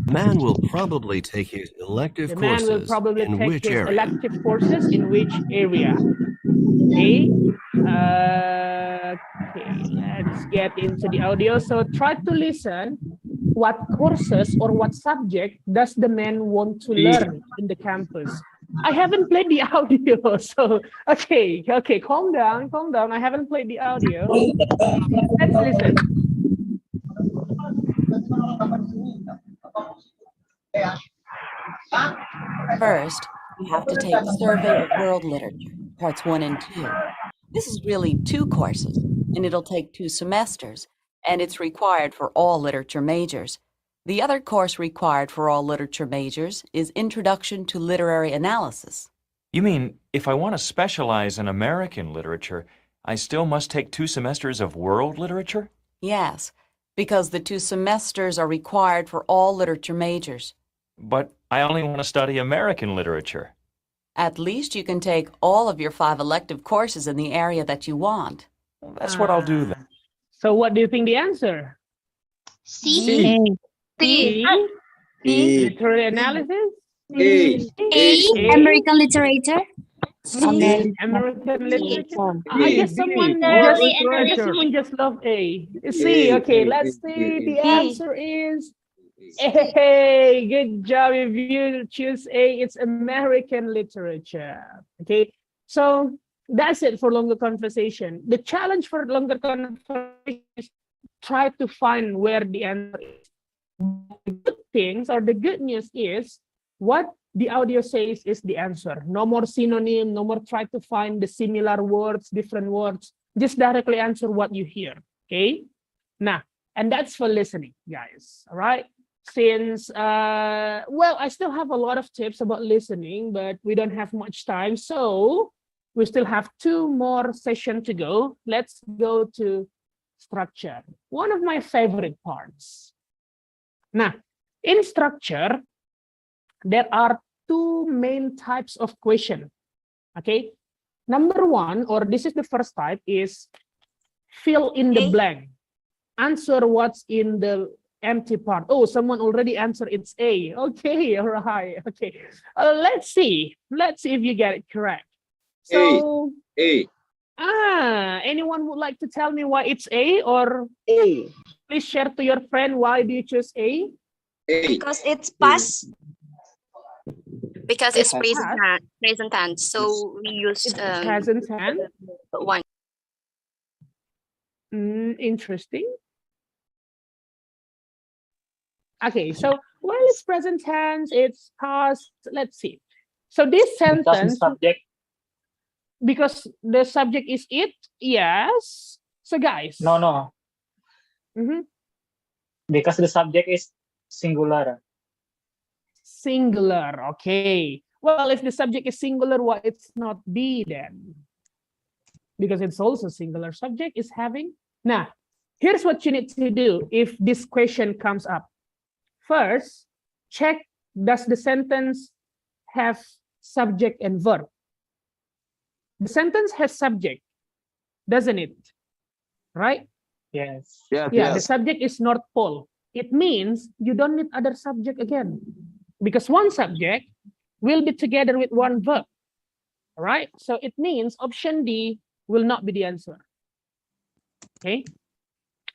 Man will probably take his elective The man will courses probably in take which his area? elective courses in which area? Okay. Okay, let's get into the audio. So try to listen. What courses or what subject does the man want to learn in the campus? I haven't played the audio, so okay, calm down. I haven't played the audio. Let's listen. First, you have to take Survey of World Literature, parts 1 and 2. This is really 2 courses, and it'll take 2 semesters, and it's required for all literature majors. The other course required for all literature majors is Introduction to Literary Analysis. You mean, if I want to specialize in American literature, I still must take 2 semesters of world literature? Yes, because the 2 semesters are required for all literature majors. But I only want to study American literature. At least you can take all of your 5 elective courses in the area that you want. Well, that's what I'll do then. So what do you think the answer? C. Literary analysis? American literature. American literature. I guess someone just loved A. C. Okay, let's see. The answer is A. Good job. If you choose A, it's American literature. Okay, so that's it for longer conversation. The challenge for longer conversation is try to find where the answer is. The good things or the good news is what the audio says is the answer. No more synonym, no more try to find the similar words, different words. Just directly answer what you hear. Okay. Now, and that's for listening, guys. All right. Since, well, I still have a lot of tips about listening, but we don't have much time. So we still have 2 more sessions to go. Let's go to structure. One of my favorite parts. Now, in structure, there are 2 main types of question. Okay. Number 1, or this is the first type, is fill in the blank. Answer what's in the empty part. Oh, someone already answered it's A. Okay, all right. Okay. Let's see if you get it correct. So A. Anyone would like to tell me why it's A, or please share to your friend why do you choose A? Because it's past. Because it's present tense, so we use present tense. one. Interesting. Okay, so while it's present tense, it's past. Let's see. So this sentence, because the subject is it, yes. So guys. No. Because the subject is singular. Singular, okay. Well, if the subject is singular, why it's not be then? Because it's also singular. Subject is having. Now, here's what you need to do if this question comes up. First, check, does the sentence have subject and verb? The sentence has subject, doesn't it? Right? Yes. Yeah, the subject is North Pole. It means you don't need other subject again, because one subject will be together with one verb. All right? So it means option D will not be the answer. Okay?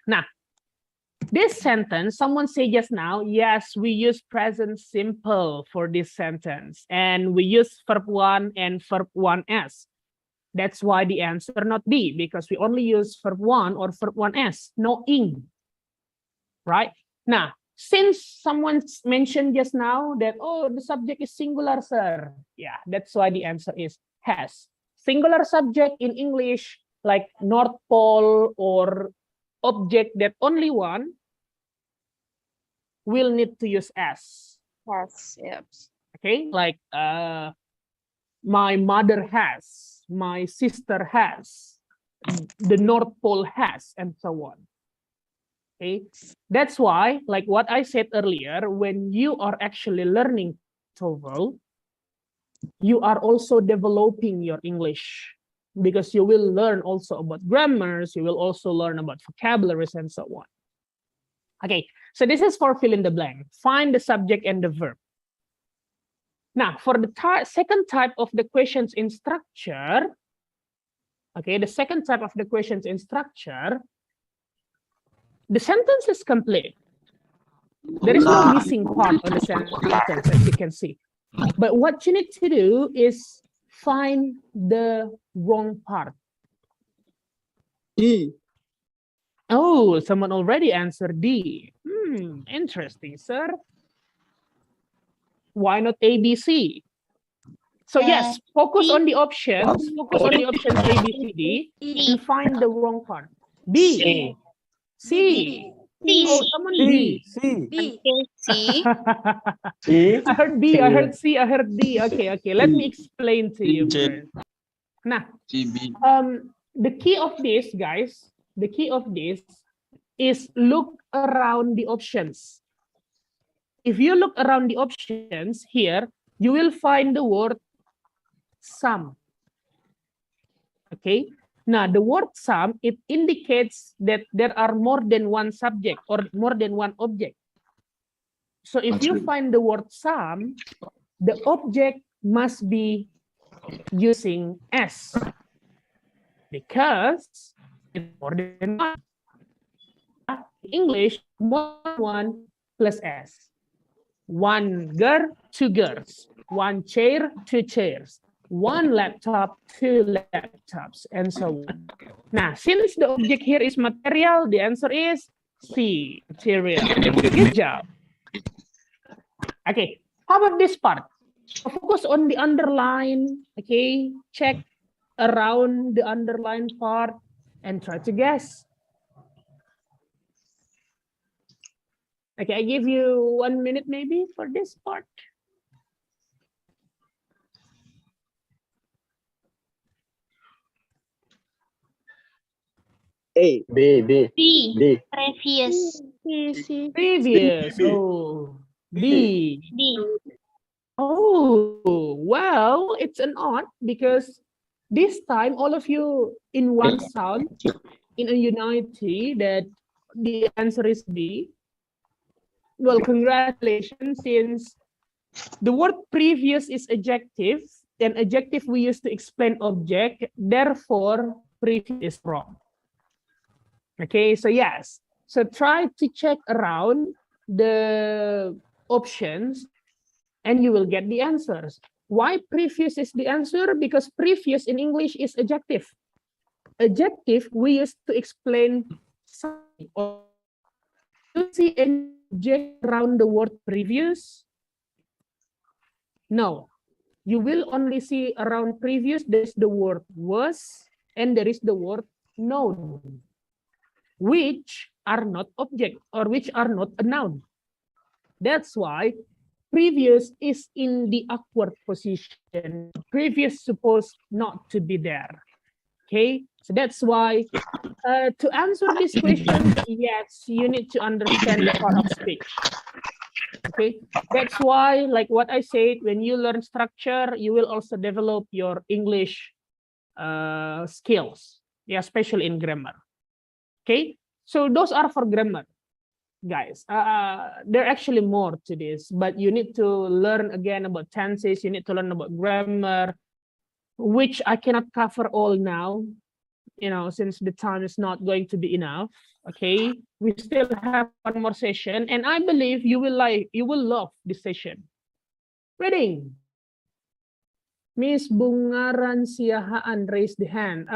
Now, this sentence, someone said just now, yes, we use present simple for this sentence. And we use verb 1 and verb 1s. That's why the answer not B, because we only use verb 1 or verb 1s, no ing. Right? Now, since someone mentioned just now that, oh, the subject is singular, sir. Yeah, that's why the answer is has. Singular subject in English, like North Pole or object that only one, will need to use s. Yes, yes. Okay, like my mother has, my sister has. the North Pole has, and so on. Okay, that's why, like what I said earlier, when you are actually learning TOEFL, you are also developing your English, because you will learn also about grammars, you will also learn about vocabularies, and so on. Okay, so this is for fill in the blank. Find the subject and the verb. Now, for the second type of the questions in structure, okay, the second type of the questions in structure, the sentence is complete. There is no missing part of the sentence, as you can see. But what you need to do is find the wrong part. D. Oh, someone already answered D. Interesting, sir. Why not A, B, C? So yes, focus on the options. Focus on the options A, B, C, D, and find the wrong part. B. C. Oh, someone B. B. C. I heard B. I heard C. I heard D. Okay. Let me explain to you first. Now, the key of this, guys, the key of this is look around the options. If you look around the options here, you will find the word some. Okay. Now, the word some, it indicates that there are more than one subject or more than one object. So if you find the word some, the object must be using S, because it's more than one. English, more than one plus S. One girl, two girls. One chair, two chairs. One laptop, two laptops, and so on. Now, since the object here is material, the answer is C, material. Good job. Okay, how about this part? Focus on the underline, okay? Check around the underline part and try to guess. Okay, I give you 1 minute maybe for this part. A. B. B. B. D. Previous. Previous. Oh, B. D. Oh, well, it's an odd because this time all of you in one sound, in a unity, that the answer is B. Well, congratulations, since the word previous is adjective, and adjective we use to explain object, therefore previous is wrong. Okay, so yes. So try to check around the options and you will get the answers. Why previous is the answer? Because previous in English is adjective. Adjective we use to explain something. Or you see any object around the word previous? No. You will only see around previous, there's the word was, and there is the word known, which are not object or which are not a noun. That's why previous is in the awkward position. Previous supposed not to be there. Okay, so that's why to answer this question, yes, you need to understand the part of speech. Okay, that's why, like what I said, when you learn structure, you will also develop your English skills, yeah, especially in grammar. Okay, so those are for grammar, guys. There are actually more to this, but you need to learn again about tenses. You need to learn about grammar, which I cannot cover all now, you know, since the time is not going to be enough. Okay, we still have one more session, and I believe you will love this session. Reading. Miss Bungaran Siahaan raised the hand.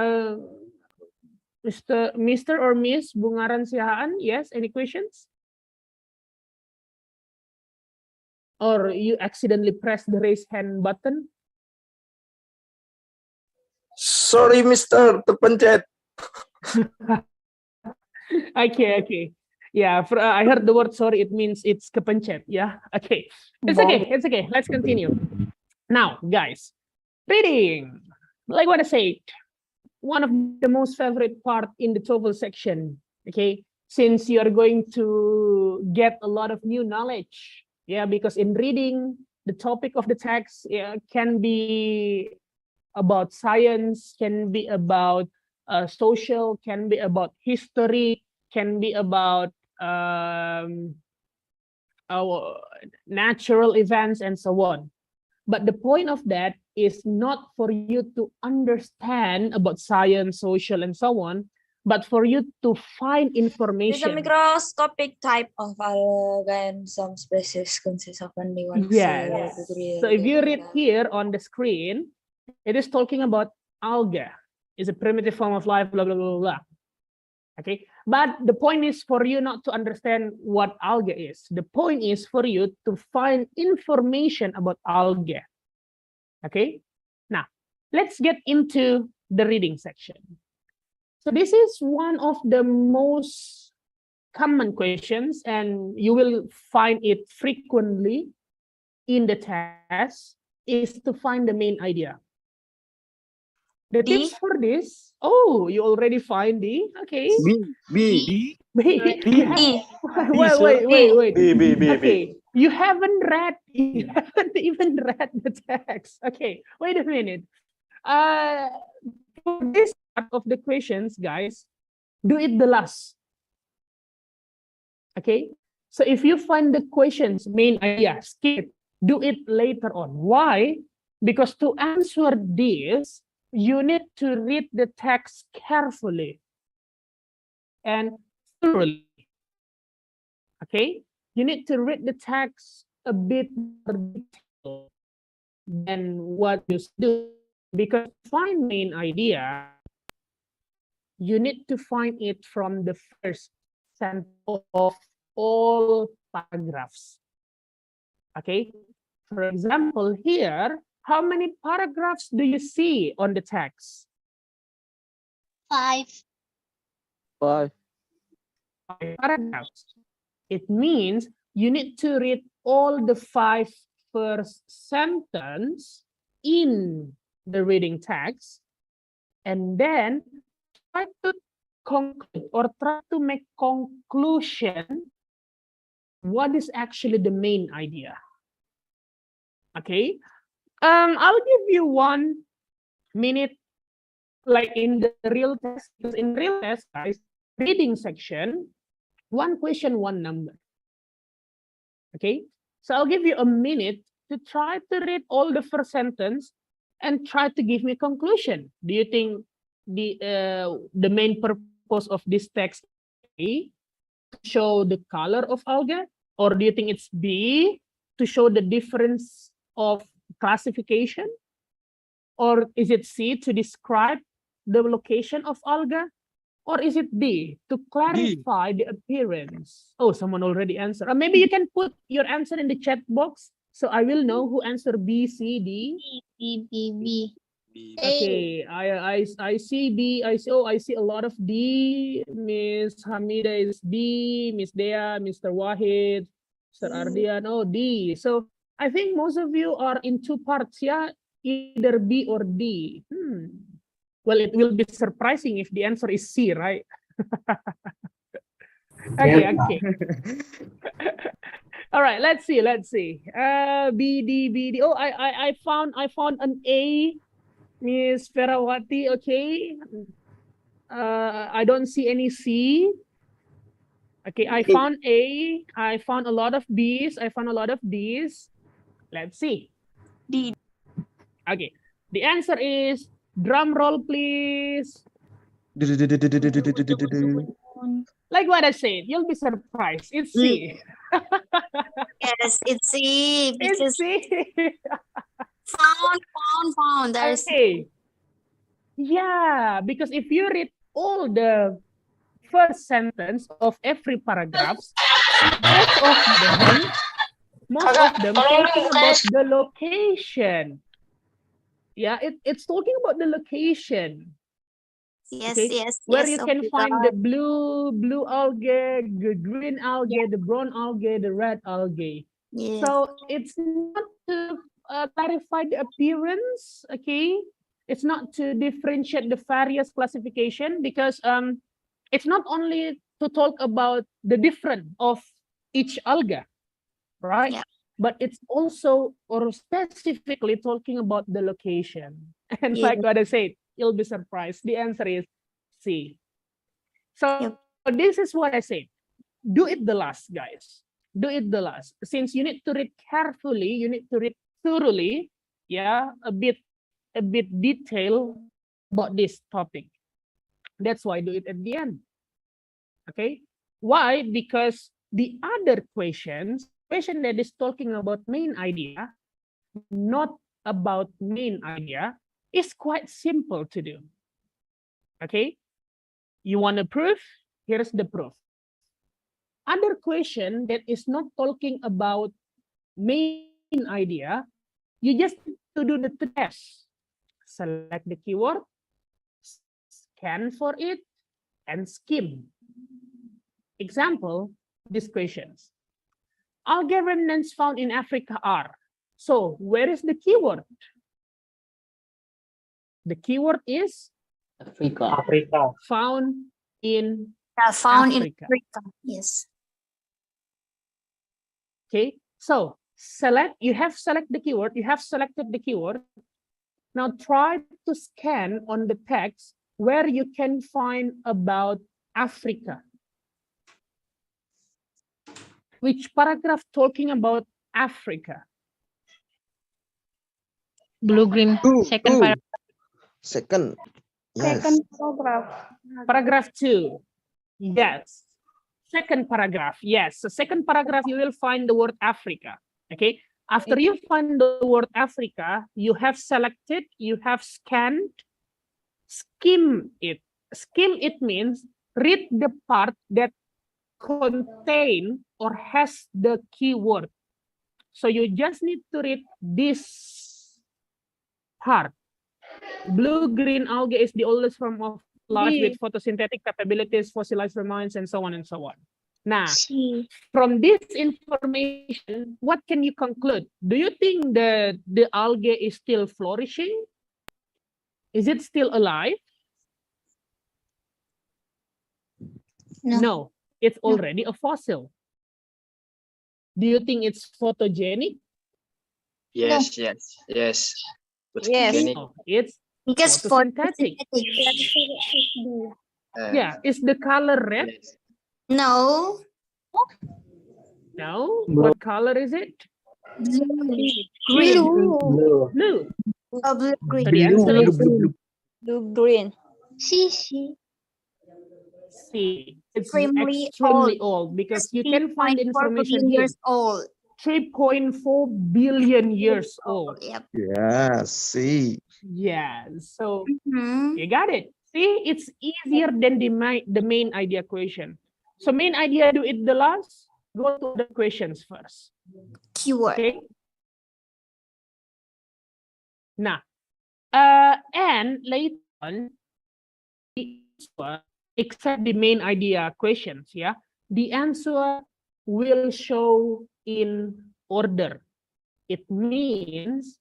Mr. or Miss Bungaran Siahaan, yes, any questions? Or you accidentally press the raise hand button? Sorry, Mr. Terpencet. Okay. Yeah, I heard the word sorry. It means it's kepencet. Yeah, okay. It's okay. It's okay. Let's continue. Now, guys, reading. Like what I said, one of the most favorite part in the TOEFL section, okay? Since you are going to get a lot of new knowledge, yeah, because in reading, the topic of the text can be about science, can be about social, can be about history, can be about our natural events and so on. But the point of that is not for you to understand about science, social, and so on, but for you to find It is a information. microscopic type of alga and some species consist of only one Yes. cell. So if you read here on the screen, it is talking about alga. It's a primitive form of life, blah, blah, blah, blah. Okay, but the point is for you not to understand what alga is. The point is for you to find information about alga. Okay, now let's get into the reading section. So this is one of the most common questions, and you will find it frequently in the test, is to find the main idea. The tips for this, oh, you already find the, okay. B. Wait. Okay, you haven't even read the text. Okay, wait a minute. For this part of the questions, guys, do it the last. Okay, so if you find the questions main idea, skip, do it later on. Why? Because to answer this, you need to read the text carefully and thoroughly. Okay, you need to read the text a bit more detailed than what you do, because to find main idea, you need to find it from the first sentence of all paragraphs. Okay, for example, here, how many paragraphs do you see on the text? 5. 5. 5 paragraphs. It means you need to read all the 5 first sentence in the reading text, and then try to conclude or try to make conclusion what is actually the main idea. Okay, I'll give you 1 minute, like in the real test, because in real test, guys, reading section, 1 question, 1 number. Okay, so I'll give you a minute to try to read all the first sentence and try to give me a conclusion. Do you think the main purpose of this text is to show the color of alga, or do you think it's B, to show the difference of classification, or is it C, to describe the location of alga, or is it D, to clarify the appearance? Oh, someone already answered. Or maybe you can put your answer in the chat box so I will know who answered B, C, D. B. Okay, I see B. I see a lot of D. Miss Hamida is D. Miss Dea, Mr. Wahid, Mr. Ardian. Oh, D. So I think most of you are in 2 parts, yeah, either B or D. Well, it will be surprising if the answer is C, right? Okay. All right, let's see. B, D. Oh, I found an A, Miss Ferawati. Okay. I don't see any C. Okay, I found A. I found a lot of B's. I found a lot of D's. Let's see. D. Okay, the answer is, drum roll, please. Like what I said, you'll be surprised. It's C. Yes, it's C. It's C. Found. There's Okay. Yeah, because if you read all the first sentence of every paragraph, most of them talking about the location. Yeah, it's talking about the location. Yes, okay? yes, Where yes, you can okay, find God. the blue algae, the green algae, the brown algae, the red algae. Yes. So it's not to clarify the appearance, okay? It's not to differentiate the various classification, because it's not only to talk about the difference of each alga, right? Yeah. But it's also or specifically talking about the location. And Yeah. like what I said, you'll be surprised. The answer is C. So this is what I said. Do it the last, guys. Do it the last. Since you need to read carefully, you need to read thoroughly, yeah, a bit detail about this topic. That's why I do it at the end. Okay. Why? Because the other question that is talking about main idea, not about main idea, is quite simple to do. Okay. You want a proof? Here's the proof. Other question that is not talking about main idea, you just need to do the test. Select the keyword, scan for it, and skim. Example, these questions. Algae remnants found in Africa are. So where is the keyword? The keyword is Africa. Found in Found Africa. in Africa. Yes. Okay, so you have selected the keyword. Now try to scan on the text where you can find about Africa. Which paragraph talking about Africa? Blue green. Second paragraph. Second. Yes. Second paragraph. Paragraph 2. Yes. Second paragraph. Yes. So second paragraph, you will find the word Africa. Okay. After you find the word Africa, you have selected, you have scanned, skim it. Skim it means read the part that contain or has the keyword. So you just need to read this part. Blue-green algae is the oldest form of life with photosynthetic capabilities, fossilized remains, and so on and so on. Now, from this information, what can you conclude? Do you think the algae is still flourishing? Is it still alive? No, it's already a fossil. Do you think it's photogenic? Yes, yes. Yes. No, it's Because photosynthetic. Yeah, is the color red? No. No. What color is it? Green. Blue. Blue green. So the answer is Blue green. C. It's Extremely extremely old because you can find information here. Years old. 3.4 billion years old. Yep. Yeah, see. Yeah, so you got it. See, it's easier than the main idea question. So main idea, do it the last. Go to the questions first. Keyword. Okay. Now, and later on, except the main idea questions, yeah, the answer will show in order. It means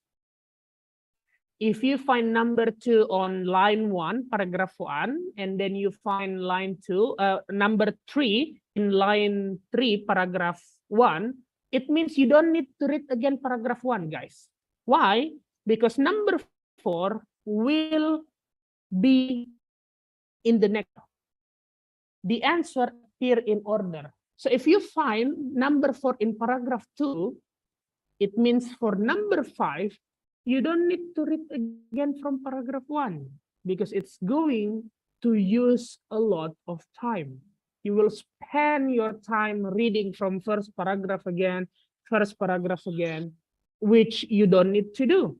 if you find number 2 on line 1, paragraph 1, and then you find line 2, number 3 in line 3, paragraph 1, it means you don't need to read again paragraph 1, guys. Why? Because number 4 will be in the next. The answer appear in order. So if you find number 4 in paragraph 2, it means for number 5, you don't need to read again from paragraph 1 because it's going to use a lot of time. You will spend your time reading from first paragraph again, which you don't need to do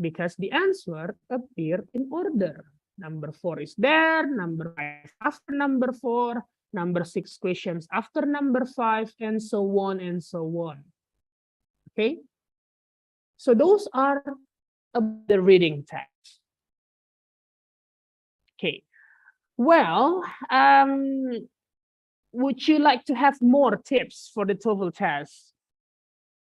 because the answer appear in order. Number 4 is there, number 5 after number 4, number 6 questions after number 5, and so on and so on. Okay? So those are the reading text. Okay. Well, would you like to have more tips for the TOEFL test?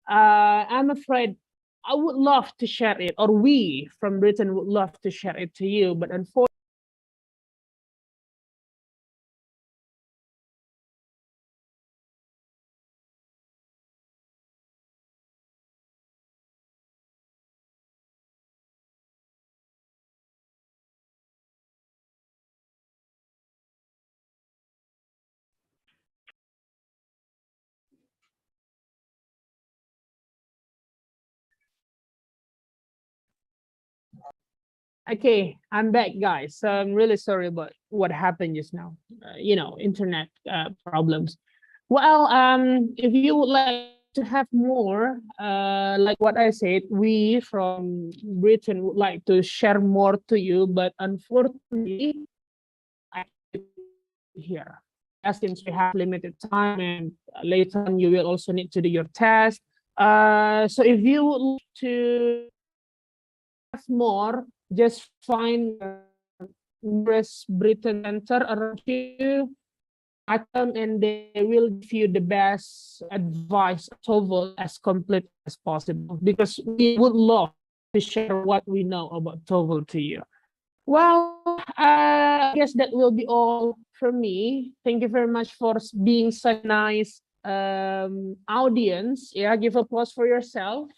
I'm afraid I would love to share it, or we from Britain would love to share it to you, but unfortunately, okay, I'm back, guys. So I'm really sorry about what happened just now. Internet problems. Well, if you would like to have more, like what I said, we from Britain would like to share more to you, but unfortunately, I can't here. Since we have limited time, and later on you will also need to do your test. So if you would like to have more, just find nearest Britain Center around you, and they will give you the best advice TOEFL as complete as possible, because we would love to share what we know about TOEFL to you. Well, I guess that will be all from me. Thank you very much for being such a nice audience. Yeah, give applause for yourself.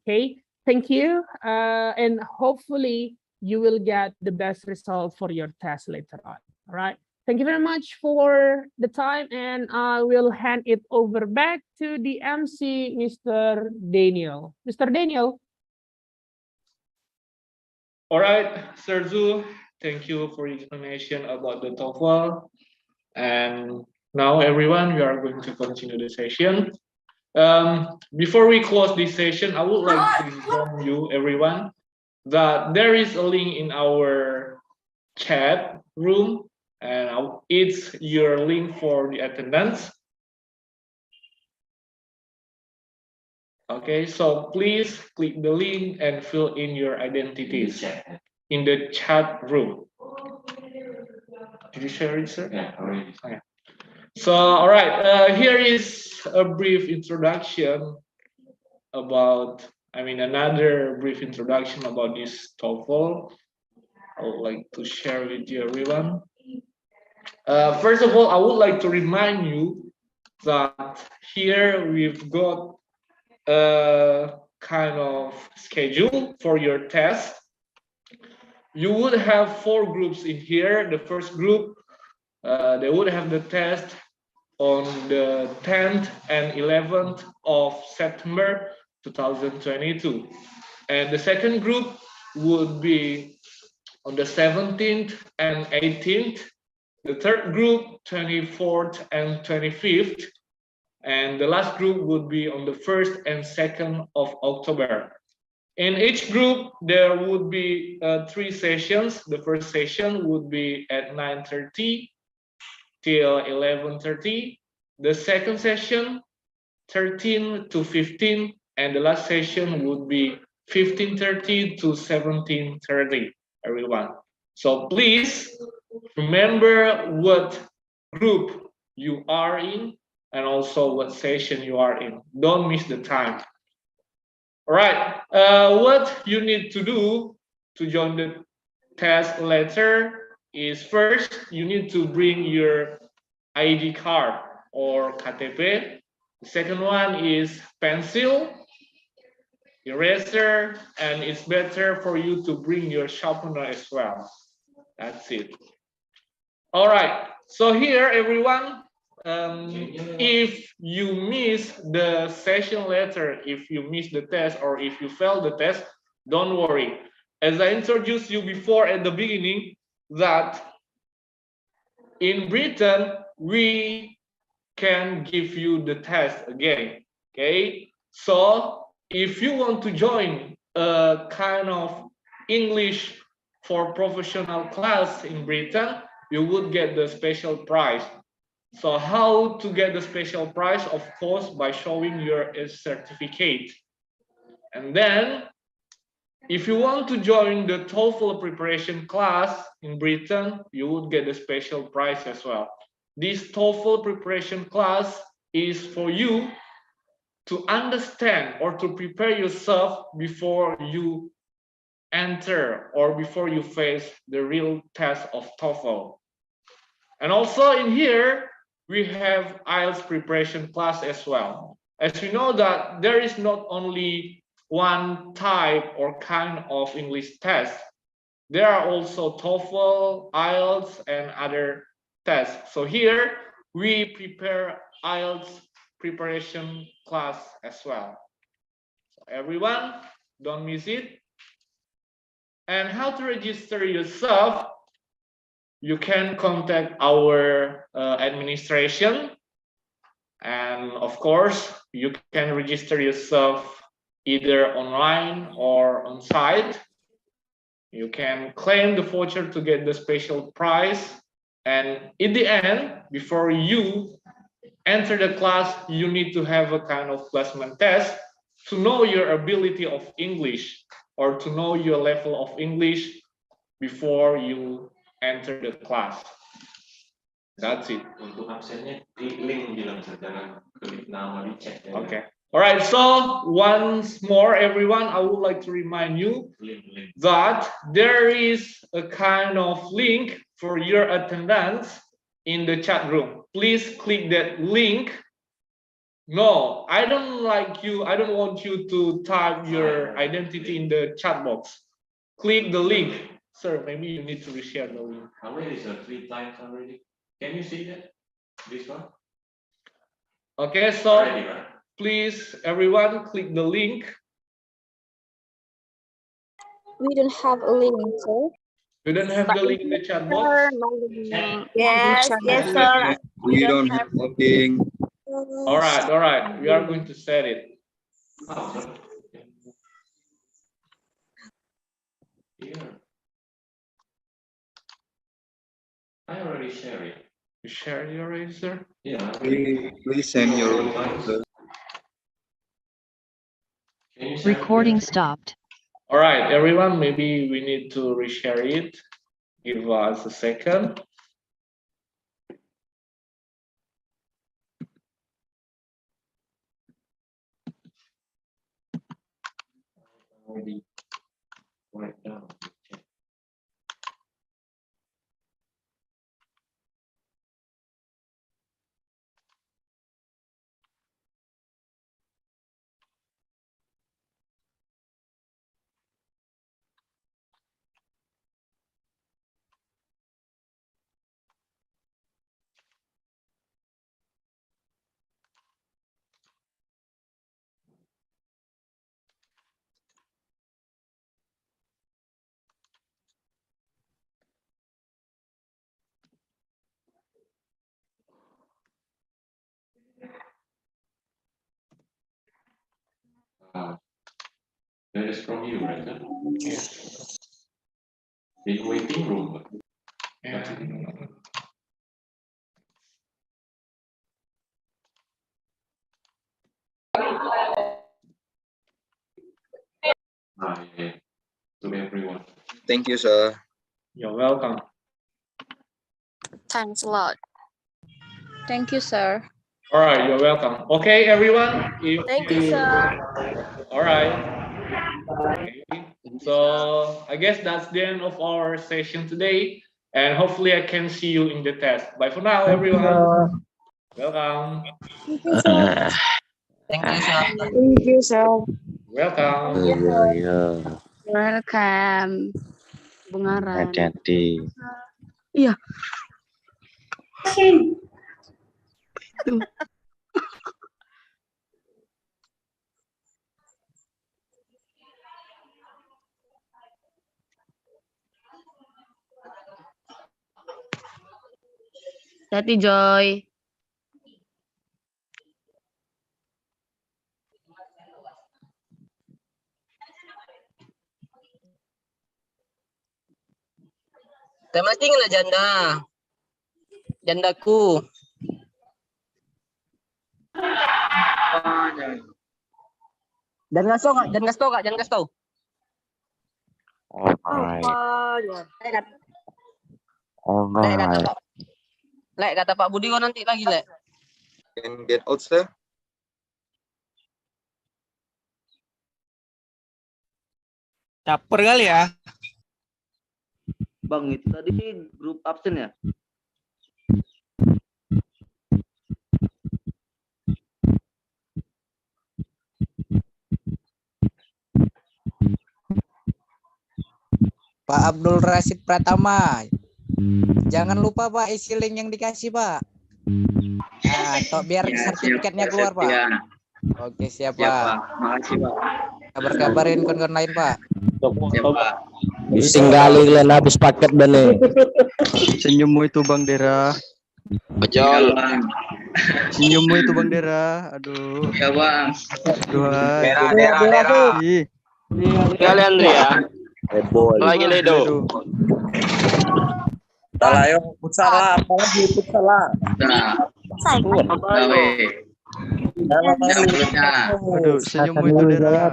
Okay, thank you. And hopefully you will get the best result for your test later on. All right. Thank you very much for the time, and I will hand it over back to the MC, Mr. Daniel. Mr. Daniel. All right, Sir Zhu, thank you for your explanation about the TOEFL. And now, everyone, we are going to continue the session. Before we close this session, I would like to inform you, everyone, that there is a link in our chat room, and it's your link for the attendance. Okay, so please click the link and fill in your identities in the chat room. Did you share it, sir? Yeah, already. Okay. So, all right, here is a brief introduction about, another brief introduction about this TOEFL. I would like to share with you, everyone. First of all, I would like to remind you that here we've got a kind of schedule for your test. You would have 4 groups in here. The first group, they would have the test on the 10th and 11th of September 2022. And the second group would be on the 17th and 18th. The third group, 24th and 25th. And the last group would be on the 1st and 2nd of October. In each group, there would be 3 sessions. The first session would be at 9:30 till 11:30. The second session, 13 to 15, and the last session would be 15:30 to 17:30, everyone. So please remember what group you are in and also what session you are in. Don't miss the time. All right, what you need to do to join the test later is first, you need to bring your ID card or KTP. The second one is pencil, eraser, and it's better for you to bring your sharpener as well. That's it. All right, so here, everyone, if you miss the session later, if you miss the test or if you fail the test, don't worry. As I introduced you before at the beginning, that in Britain, we can give you the test again, okay? So if you want to join a kind of English for professional class in Britain, you would get the special prize. So how to get the special prize? Of course, by showing your certificate. And then, if you want to join the TOEFL preparation class in Britain, you would get the special prize as well. This TOEFL preparation class is for you to understand or to prepare yourself before you enter or before you face the real test of TOEFL. And also in here, we have IELTS preparation class as well. As we know that there is not only one type or kind of English test, there are also TOEFL, IELTS, and other tests. So here, we prepare IELTS preparation class as well. So everyone, don't miss it. And how to register yourself? You can contact our administration, and of course you can register yourself either online or on site. You can claim the voucher to get the special prize, and in the end, before you enter the class, you need to have a kind of placement test to know your ability of English or to know your level of English before you enter the class. That's it. Untuk absennya di link bilang saja, klik nama di chat. Okay. All right. So once more, everyone, I would like to remind you that there is a kind of link for your attendance in the chat room. Please click that link. No, I don't want you to type your identity in the chat box. Click the link. Sir, maybe you need to reshare the link. How many is it? 3 times already? Can you see that? This one? Okay, so please, everyone, click the link. We don't have a link, sir. We don't have the link in the chat box. Yes, yes, sir. We don't have a link. All right. We are going to set it. Here. I already shared it. You shared your answer? Yeah. Please send your answer. Recording stopped. All right, everyone, maybe we need to reshare it. Give us a second. Already write down. That is from you, right? Yes. In waiting room. Yeah. Yeah. To everyone. Thank you, sir. You're welcome. Thanks a lot. Thank you, sir. All right, you're welcome. Okay, everyone. Thank you, sir. All right. Okay. So I guess that's the end of our session today, and hopefully I can see you in the test. Bye for now, everyone. Welcome. Thank you, sir. Thank you, sir. Thank you, sir. Welcome. Welcome. Bungaran. Hati-hati. Iya. Tuh. Hati Joy. Tema tinggal janda. Jandaku. Jangan gas tau, jangan gas tau, jangan gas tau. Lek kata Pak Budi kau nanti lagi, Lek. Can get out, sir. Caper kali ya. Bang, itu tadi grup absen ya? Pak Abdul Rasid Pratama. Jangan lupa Pak isi link yang dikasih Pak. Nah, toh biar sertifikatnya keluar Pak. Oke siap Pak. Makasih Pak. Kabar-kabarin kawan-kawan lain Pak. Siap Pak. Bising kali kalian habis paket bane. Senyummu itu Bang Dera. Ojol. Senyummu itu Bang Dera. Aduh. Ya Bang. Dera. Kalian ya. Lagi Ledo. Salah yo, salah, apalagi salah. Nah. Aduh, senyummu itu Dera.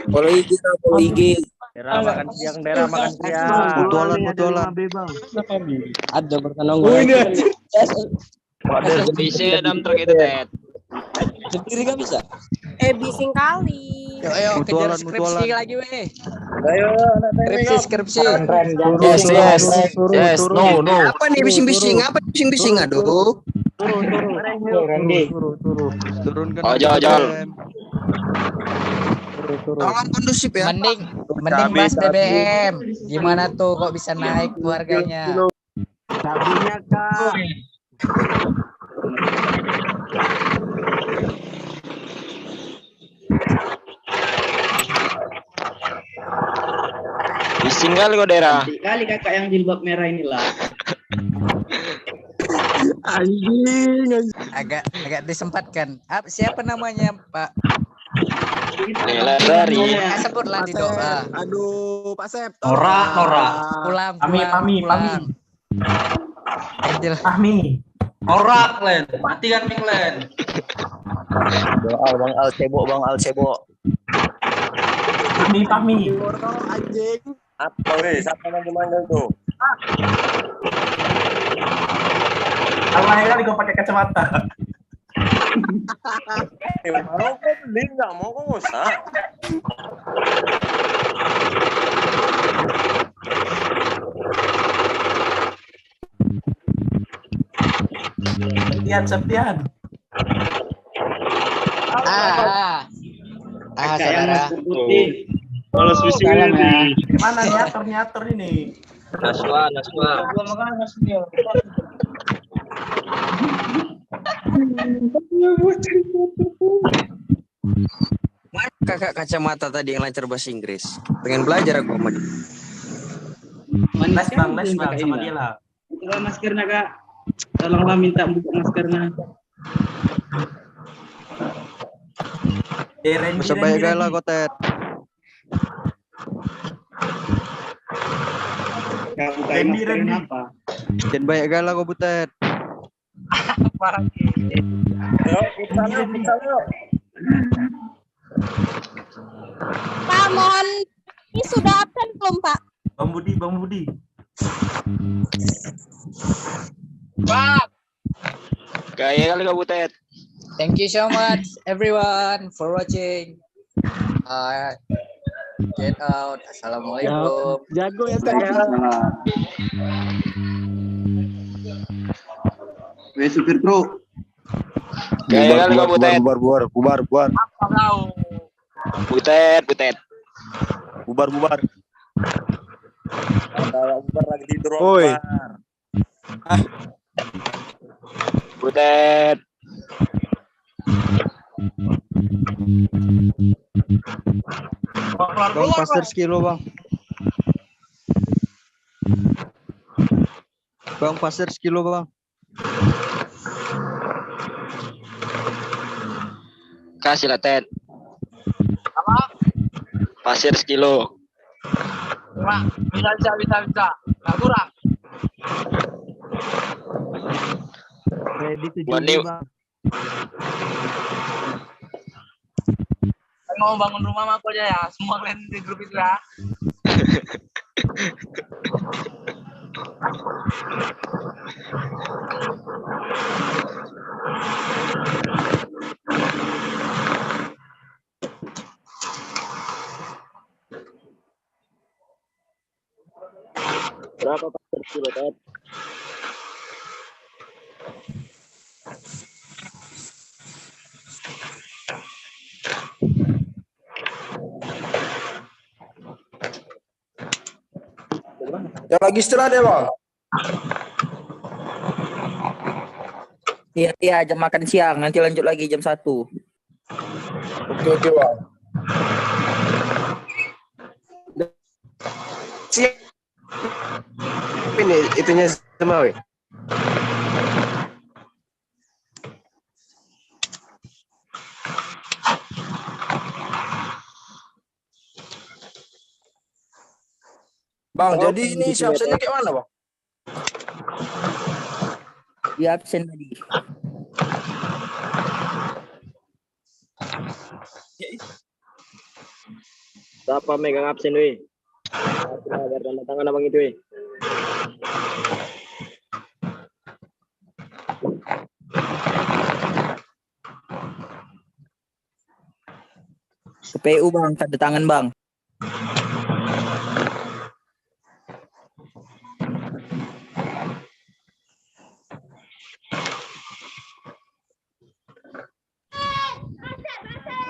Follow IG, follow IG. Dera makan siang, Dera makan siang. Mutualan. Ada berkenongol. Bisa dalam truk itu Ted. Sendiri gak bisa? Bising kali. Ayo kejar skripsi lagi weh. Ayo, Skripsi. Yes. No. Apa nih bising-bising? Aduh. Turunkan. Ojol. Tolong kondusif ya. Mending bahas BBM. Gimana tuh kok bisa naik keluarganya? Cabutnya Kak. Bising kali kok Dera. Kali kakak yang jilbab merah inilah. Anjing. Agak disempatkan. Siapa namanya Pak? Dari. Sebutlah di doa. Aduh, Pak Sep. Nora. Pulang. Pami. Norak Len. Matikan Ming Len. Doa Bang Al Cebo. Pami. Anjing. Apa weh? Siapa manggil tuh? Allah ya kali kau pakai kacamata. Mau kok beli nggak mau kok usah. Septian. Saudara. Malas bising ini. Mana nyator ini? Naswa. Kakak kacamata tadi yang lancar bahasa Inggris. Pengen belajar aku sama dia. Les bang sama dia lah. Buka maskernya Kak. Tolonglah minta buka maskernya. Sebagai gala kotet. Buka maskernya apa? Dan banyak gala kok butet. Pak Mon, ini sudah absen belum Pak? Bang Budi. Pak. Kayak kali kau Butet. Thank you so much everyone for watching. Get out. Assalamualaikum. Jago ya Kak. Weh supir bro. Kayak kali kau Butet. Bubar. Apa kau? Butet. Bubar. Ada bubar lagi tidur. Oi. Butet. Bang pasir sekilo bang. Bang pasir sekilo bang. Kasih lah Ted. Apa? Pasir sekilo. Bisa. Nggak kurang. Ready to Mandi. bang. Mau bangun rumah sama aku aja ya. Semua kalian di grup itu ya. Berapa pasir kilo, Ted? Yang lagi istirahat ya, Bang? Iya, jam makan siang. Nanti lanjut lagi jam 1. Oke, Bang. Siap. Ini itunya semua, weh. Bang, jadi ini si absennya kayak mana, Bang? Dia absen tadi. Siapa megang absen, weh? Biar tanda tangan abang itu, weh. PU Bang, tanda tangan Bang.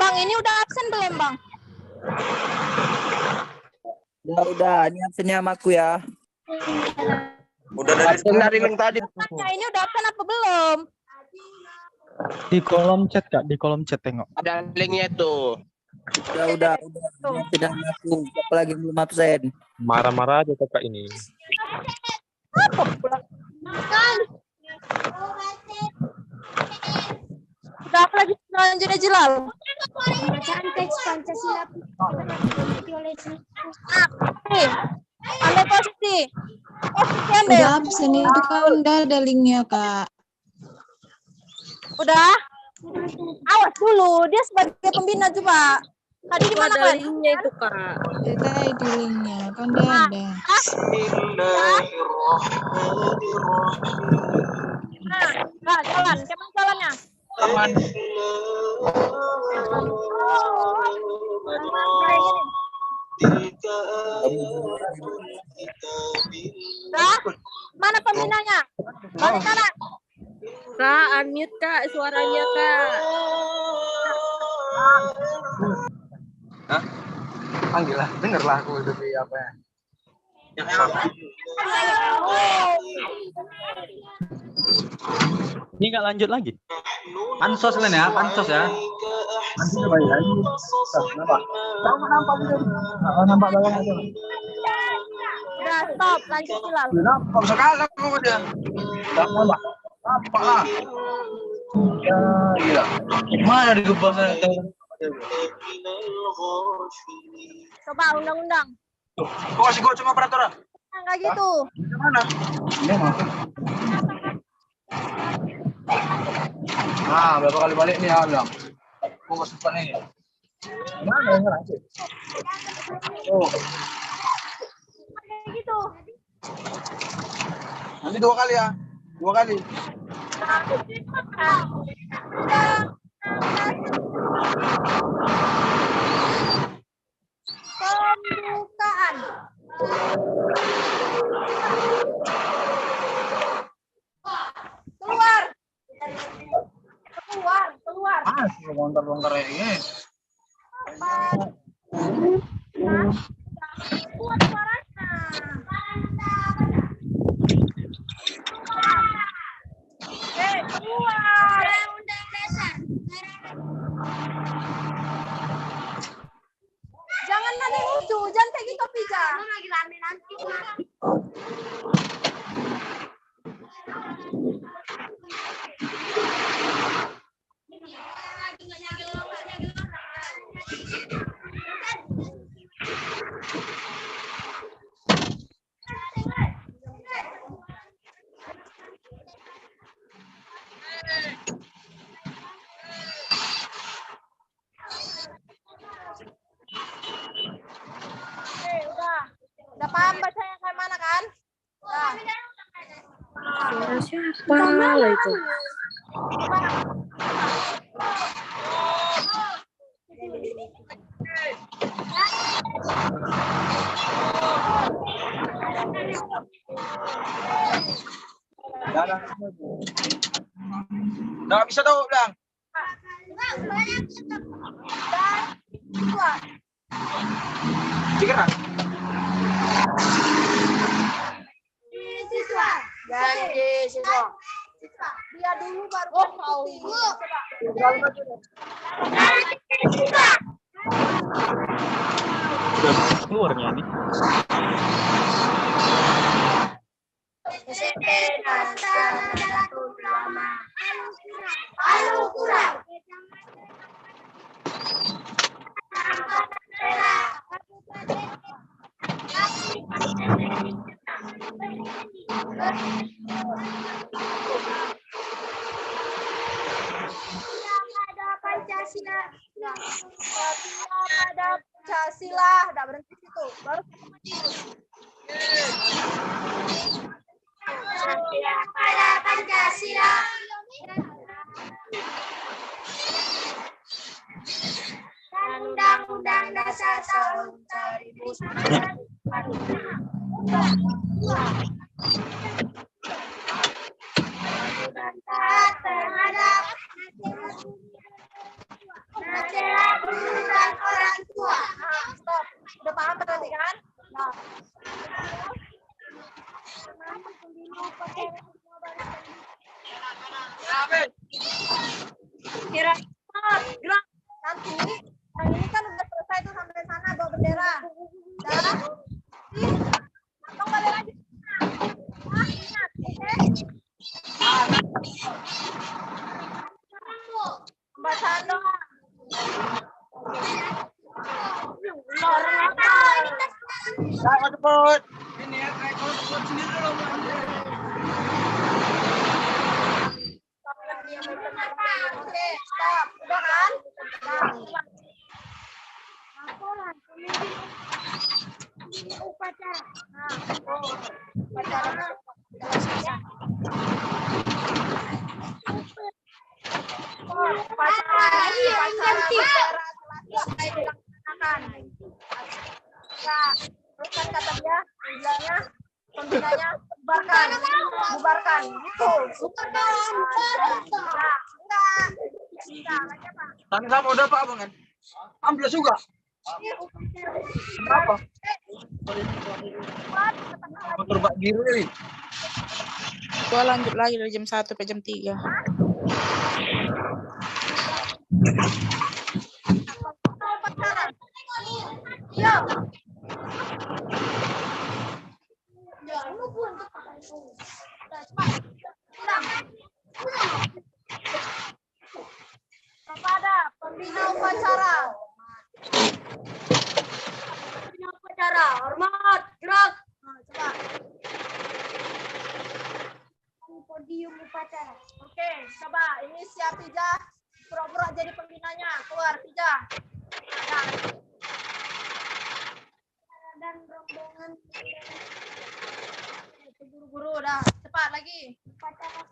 Bang, ini udah absen belum, Bang? Udah, ini absennya sama aku ya. Udah dari link tadi. Tanya, ini udah absen apa belum? Di kolom chat, Kak, di kolom chat tengok. Ada linknya tuh. Udah. Tidak aku, apalagi belum absen. Marah-marah aja Kak ini. Udah apa lagi lanjut aja Lal. Pembacaan teks Pancasila Ambil posisi. Udah absen itu kan udah ada linknya, Kak. Udah? Awas dulu, dia sebagai pembina coba. Tadi di mana kan? Linknya itu, Kak. Itu di linknya, kan udah ada. Nah, jalan. Kemana jalannya? Aman. Nah, mana pembinanya? Balik kanan. Kak, unmute Kak suaranya, Kak. Hah? Panggil lah, dengarlah aku lebih apa ya. Ini nggak lanjut lagi. Pansos Len ya, pansos ya. Nanti coba lagi. Nampak? Nampak banget aja. Udah, stop. Lanjut Hilal. Nampak sekali aku dia. Nampak. Nampak lah. Ya, gila. Mana di gebasnya? Coba undang-undang. Kok kasih gue cuma peraturan? Enggak gitu. Mana? Ini mah. Nah, berapa kali balik nih ya, bilang. Gue gak suka nih. Mana yang ngerasa? Oh. Kayak gitu. Nanti 2 kali ya. 2 kali. Pembukaan. Keluar. Ah, bongkar-bongkar kayak gini. Keluar suaranya. Keluar. Jangan nanti lucu, jangan kayak gitu Pija. Lagi rame nanti. Udah paham bacanya kayak mana kan? Nah. Suara siapa lah itu? Nggak bisa tahu bilang. Siswa. Siswa. Janji siswa. Dia dulu baru Keluarnya ini. Pancasila, udah berhenti situ. Baru setia pada Pancasila. Dan Undang-Undang Dasar tahun 1945. Dan taat terhadap nasihat guru dan orang tua. Nah, stop. Udah paham berarti kan? Nah. Kira gerak nanti yang ini kan udah selesai tuh sampai sana bawa bendera. Dah. Atau balik lagi. Nah, ingat, oke? Pembacaan doa. Cepet. Ini ya, kayak kalau buat sendiri dulu. Oke, stop. Udah kan? Upacara. Nah, upacara. Terus kan kata dia, bilangnya pembinanya bubarkan, gitu. Tanya sama udah Pak Abang kan? Ambil juga. Berapa? Motor Pak Giro ini. Gua lanjut lagi dari jam 1 sampai jam 3. Iya. Kepada pembina upacara. Pembina upacara, hormat, gerak. Nah, coba. Podium upacara. Oke, coba ini siap Tija. Pura-pura jadi pembinanya. Keluar Tija. Dan rombongan guru-guru udah cepat lagi. Upacara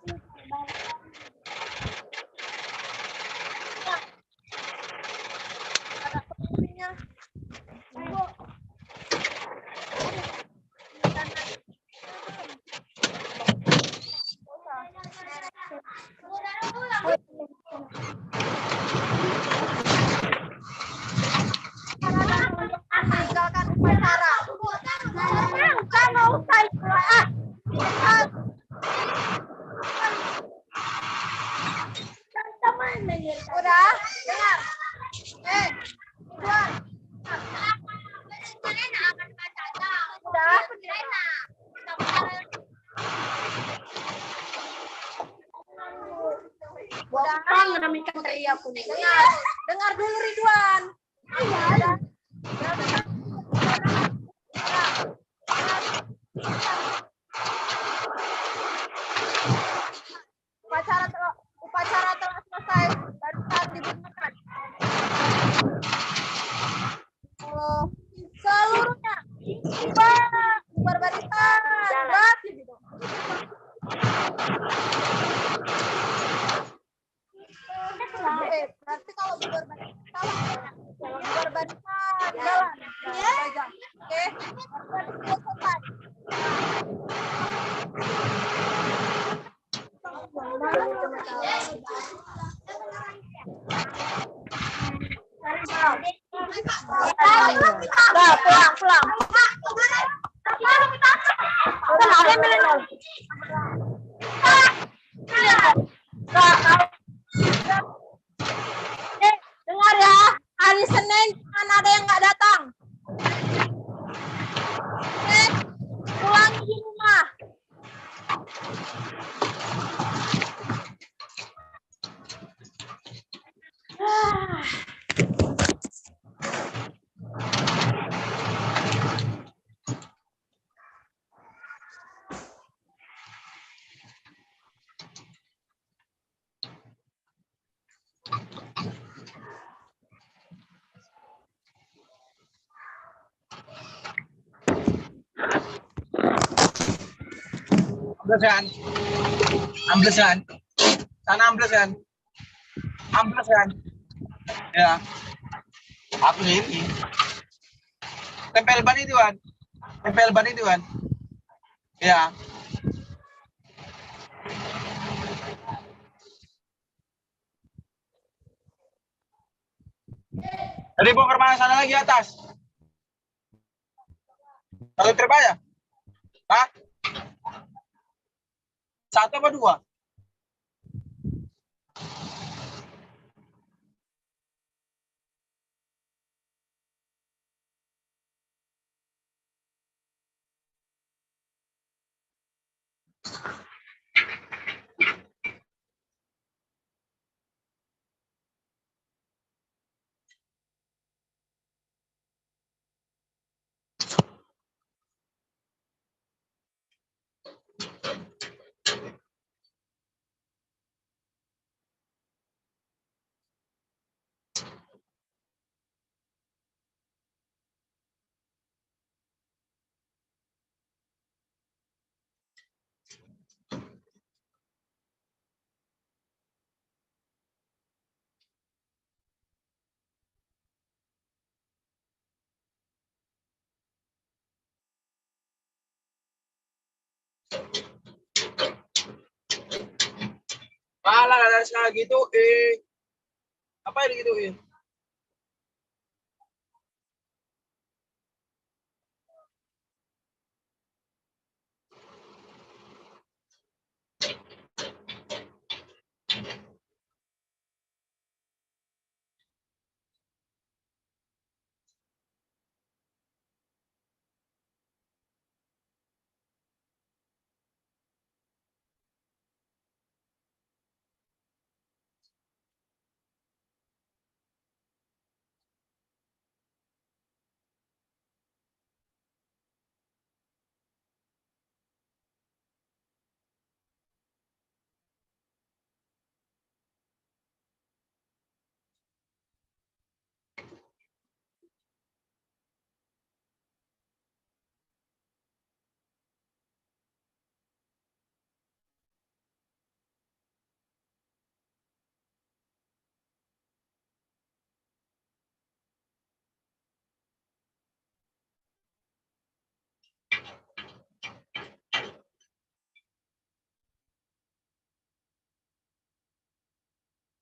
ada pemimpinnya. Tunggu. Tinggalkan upacara. Jangan usai udah dengar. Tuan. Udah. Udah menamikan teriak punya. Dengar dulu Ridwan. Udah. Upacara telah selesai, barusan digunakan. Seluruhnya bubar barisan, berarti gitu. Berarti kalau bubar barisan jalan. Oke, selesai. Dengar ya, hari Senin jangan ada yang nggak datang. Oke, pulang di rumah. Amblesan. Sana amblesan. Amblesan. Ya. Aku ini. Tempel ban itu kan. Tempel ban itu kan. Ya. Tadi bongkar mana sana lagi atas? Kalau terbayar? Hah? 1 apa 2? Malah ada sekali gitu, apa yang gitu,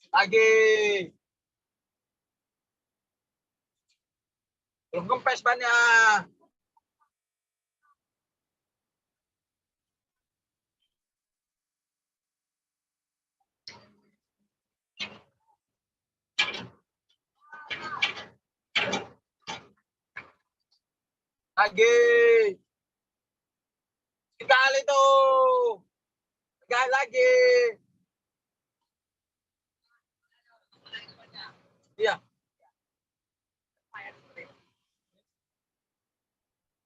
lagi. Belum kempes banyak. Lagi. Sekali tuh. Sekali lagi. Iya.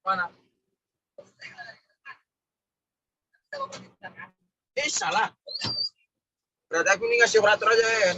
Mana? Salah. Berarti aku ini ngasih operator aja ya.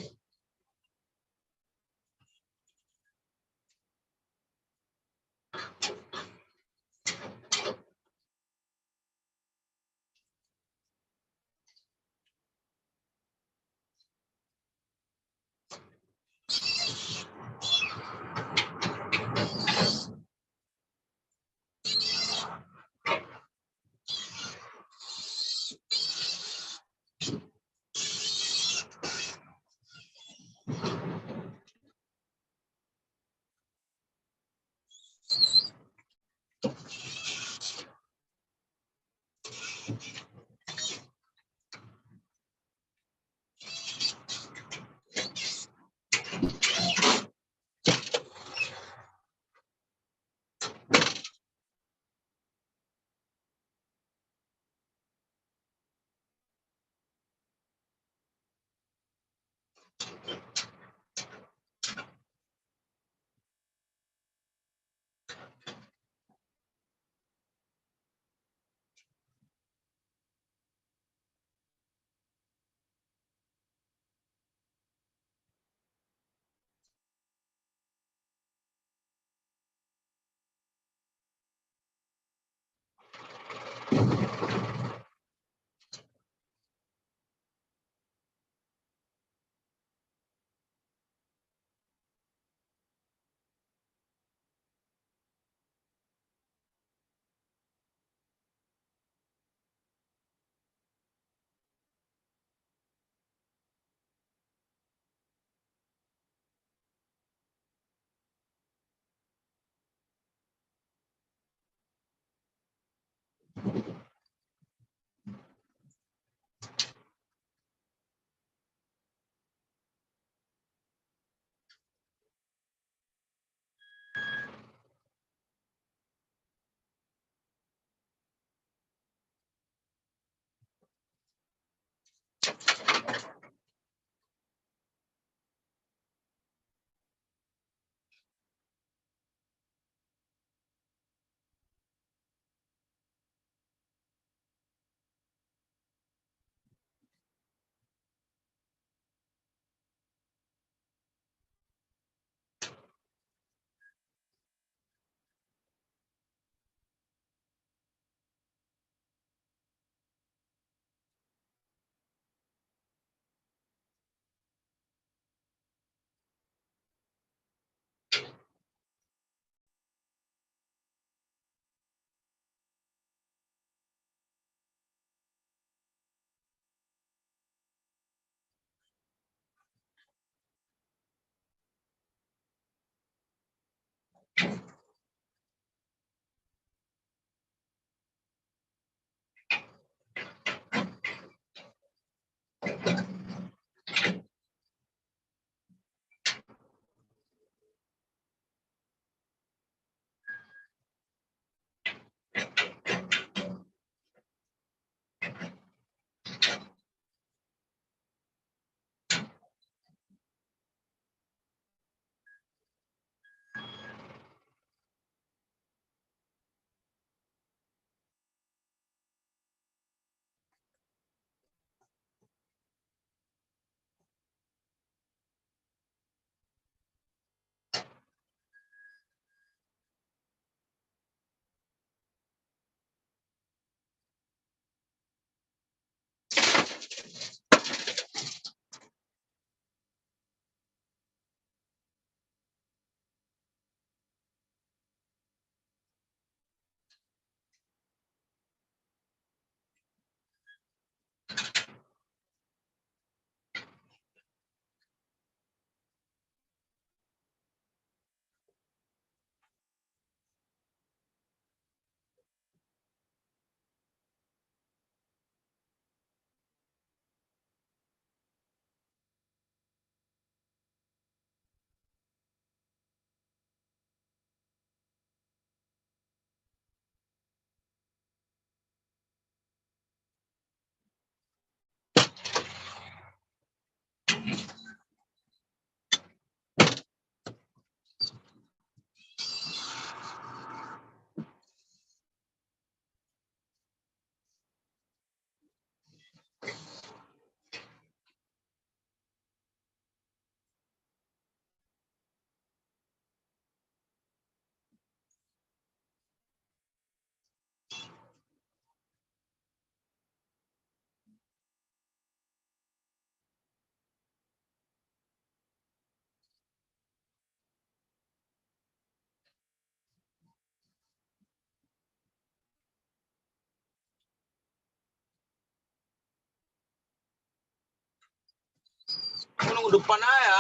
Nunggu depan aja.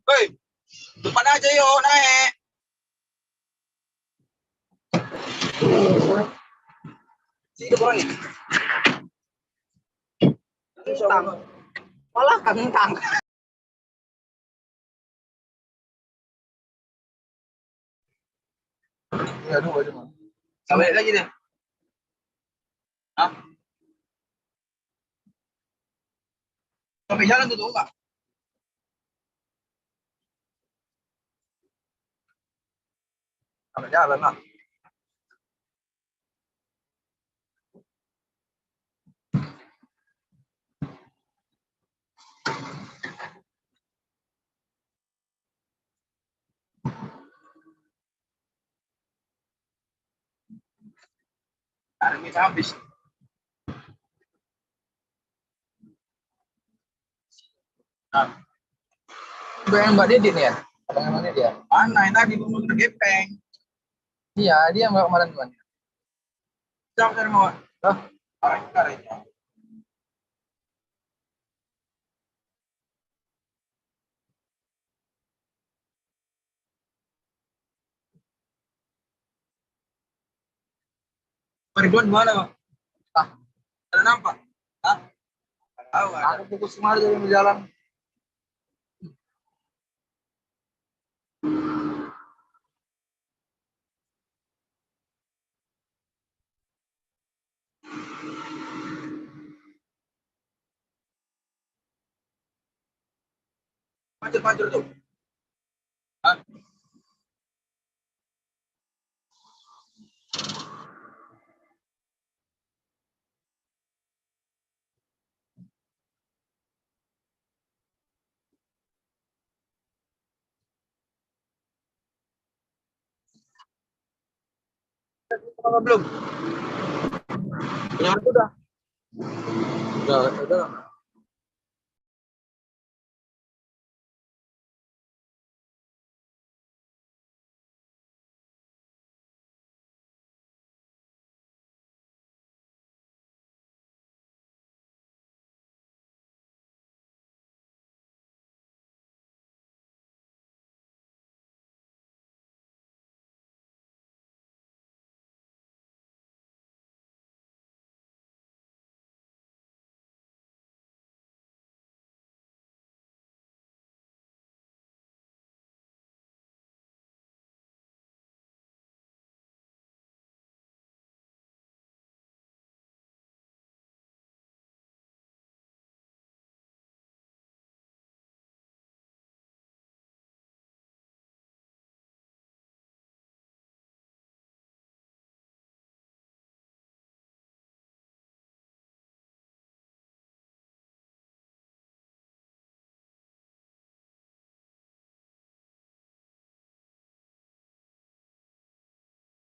Hei, depan aja yuk naik. Sini orang ini. Kentang. Malah kentang. Ya, dua cuma. Sampai lagi deh. Hah? Sampai jalan tuh enggak? Sampai jalan lah. Hari ini habis. Nah, yang Mbak Didi nih ya? Abang Mbak Didi ya? Mana yang tadi mau tergepeng? Iya, dia Mbak kemarin tuan. Jam dari mau? Loh, karenya. Ridwan mana Bang? Ah, ada nampak? Ah, tahu kan? Aku fokus kemarin dari berjalan. Pancur tuh. Hah? Apa belum? Punya udah. Udah.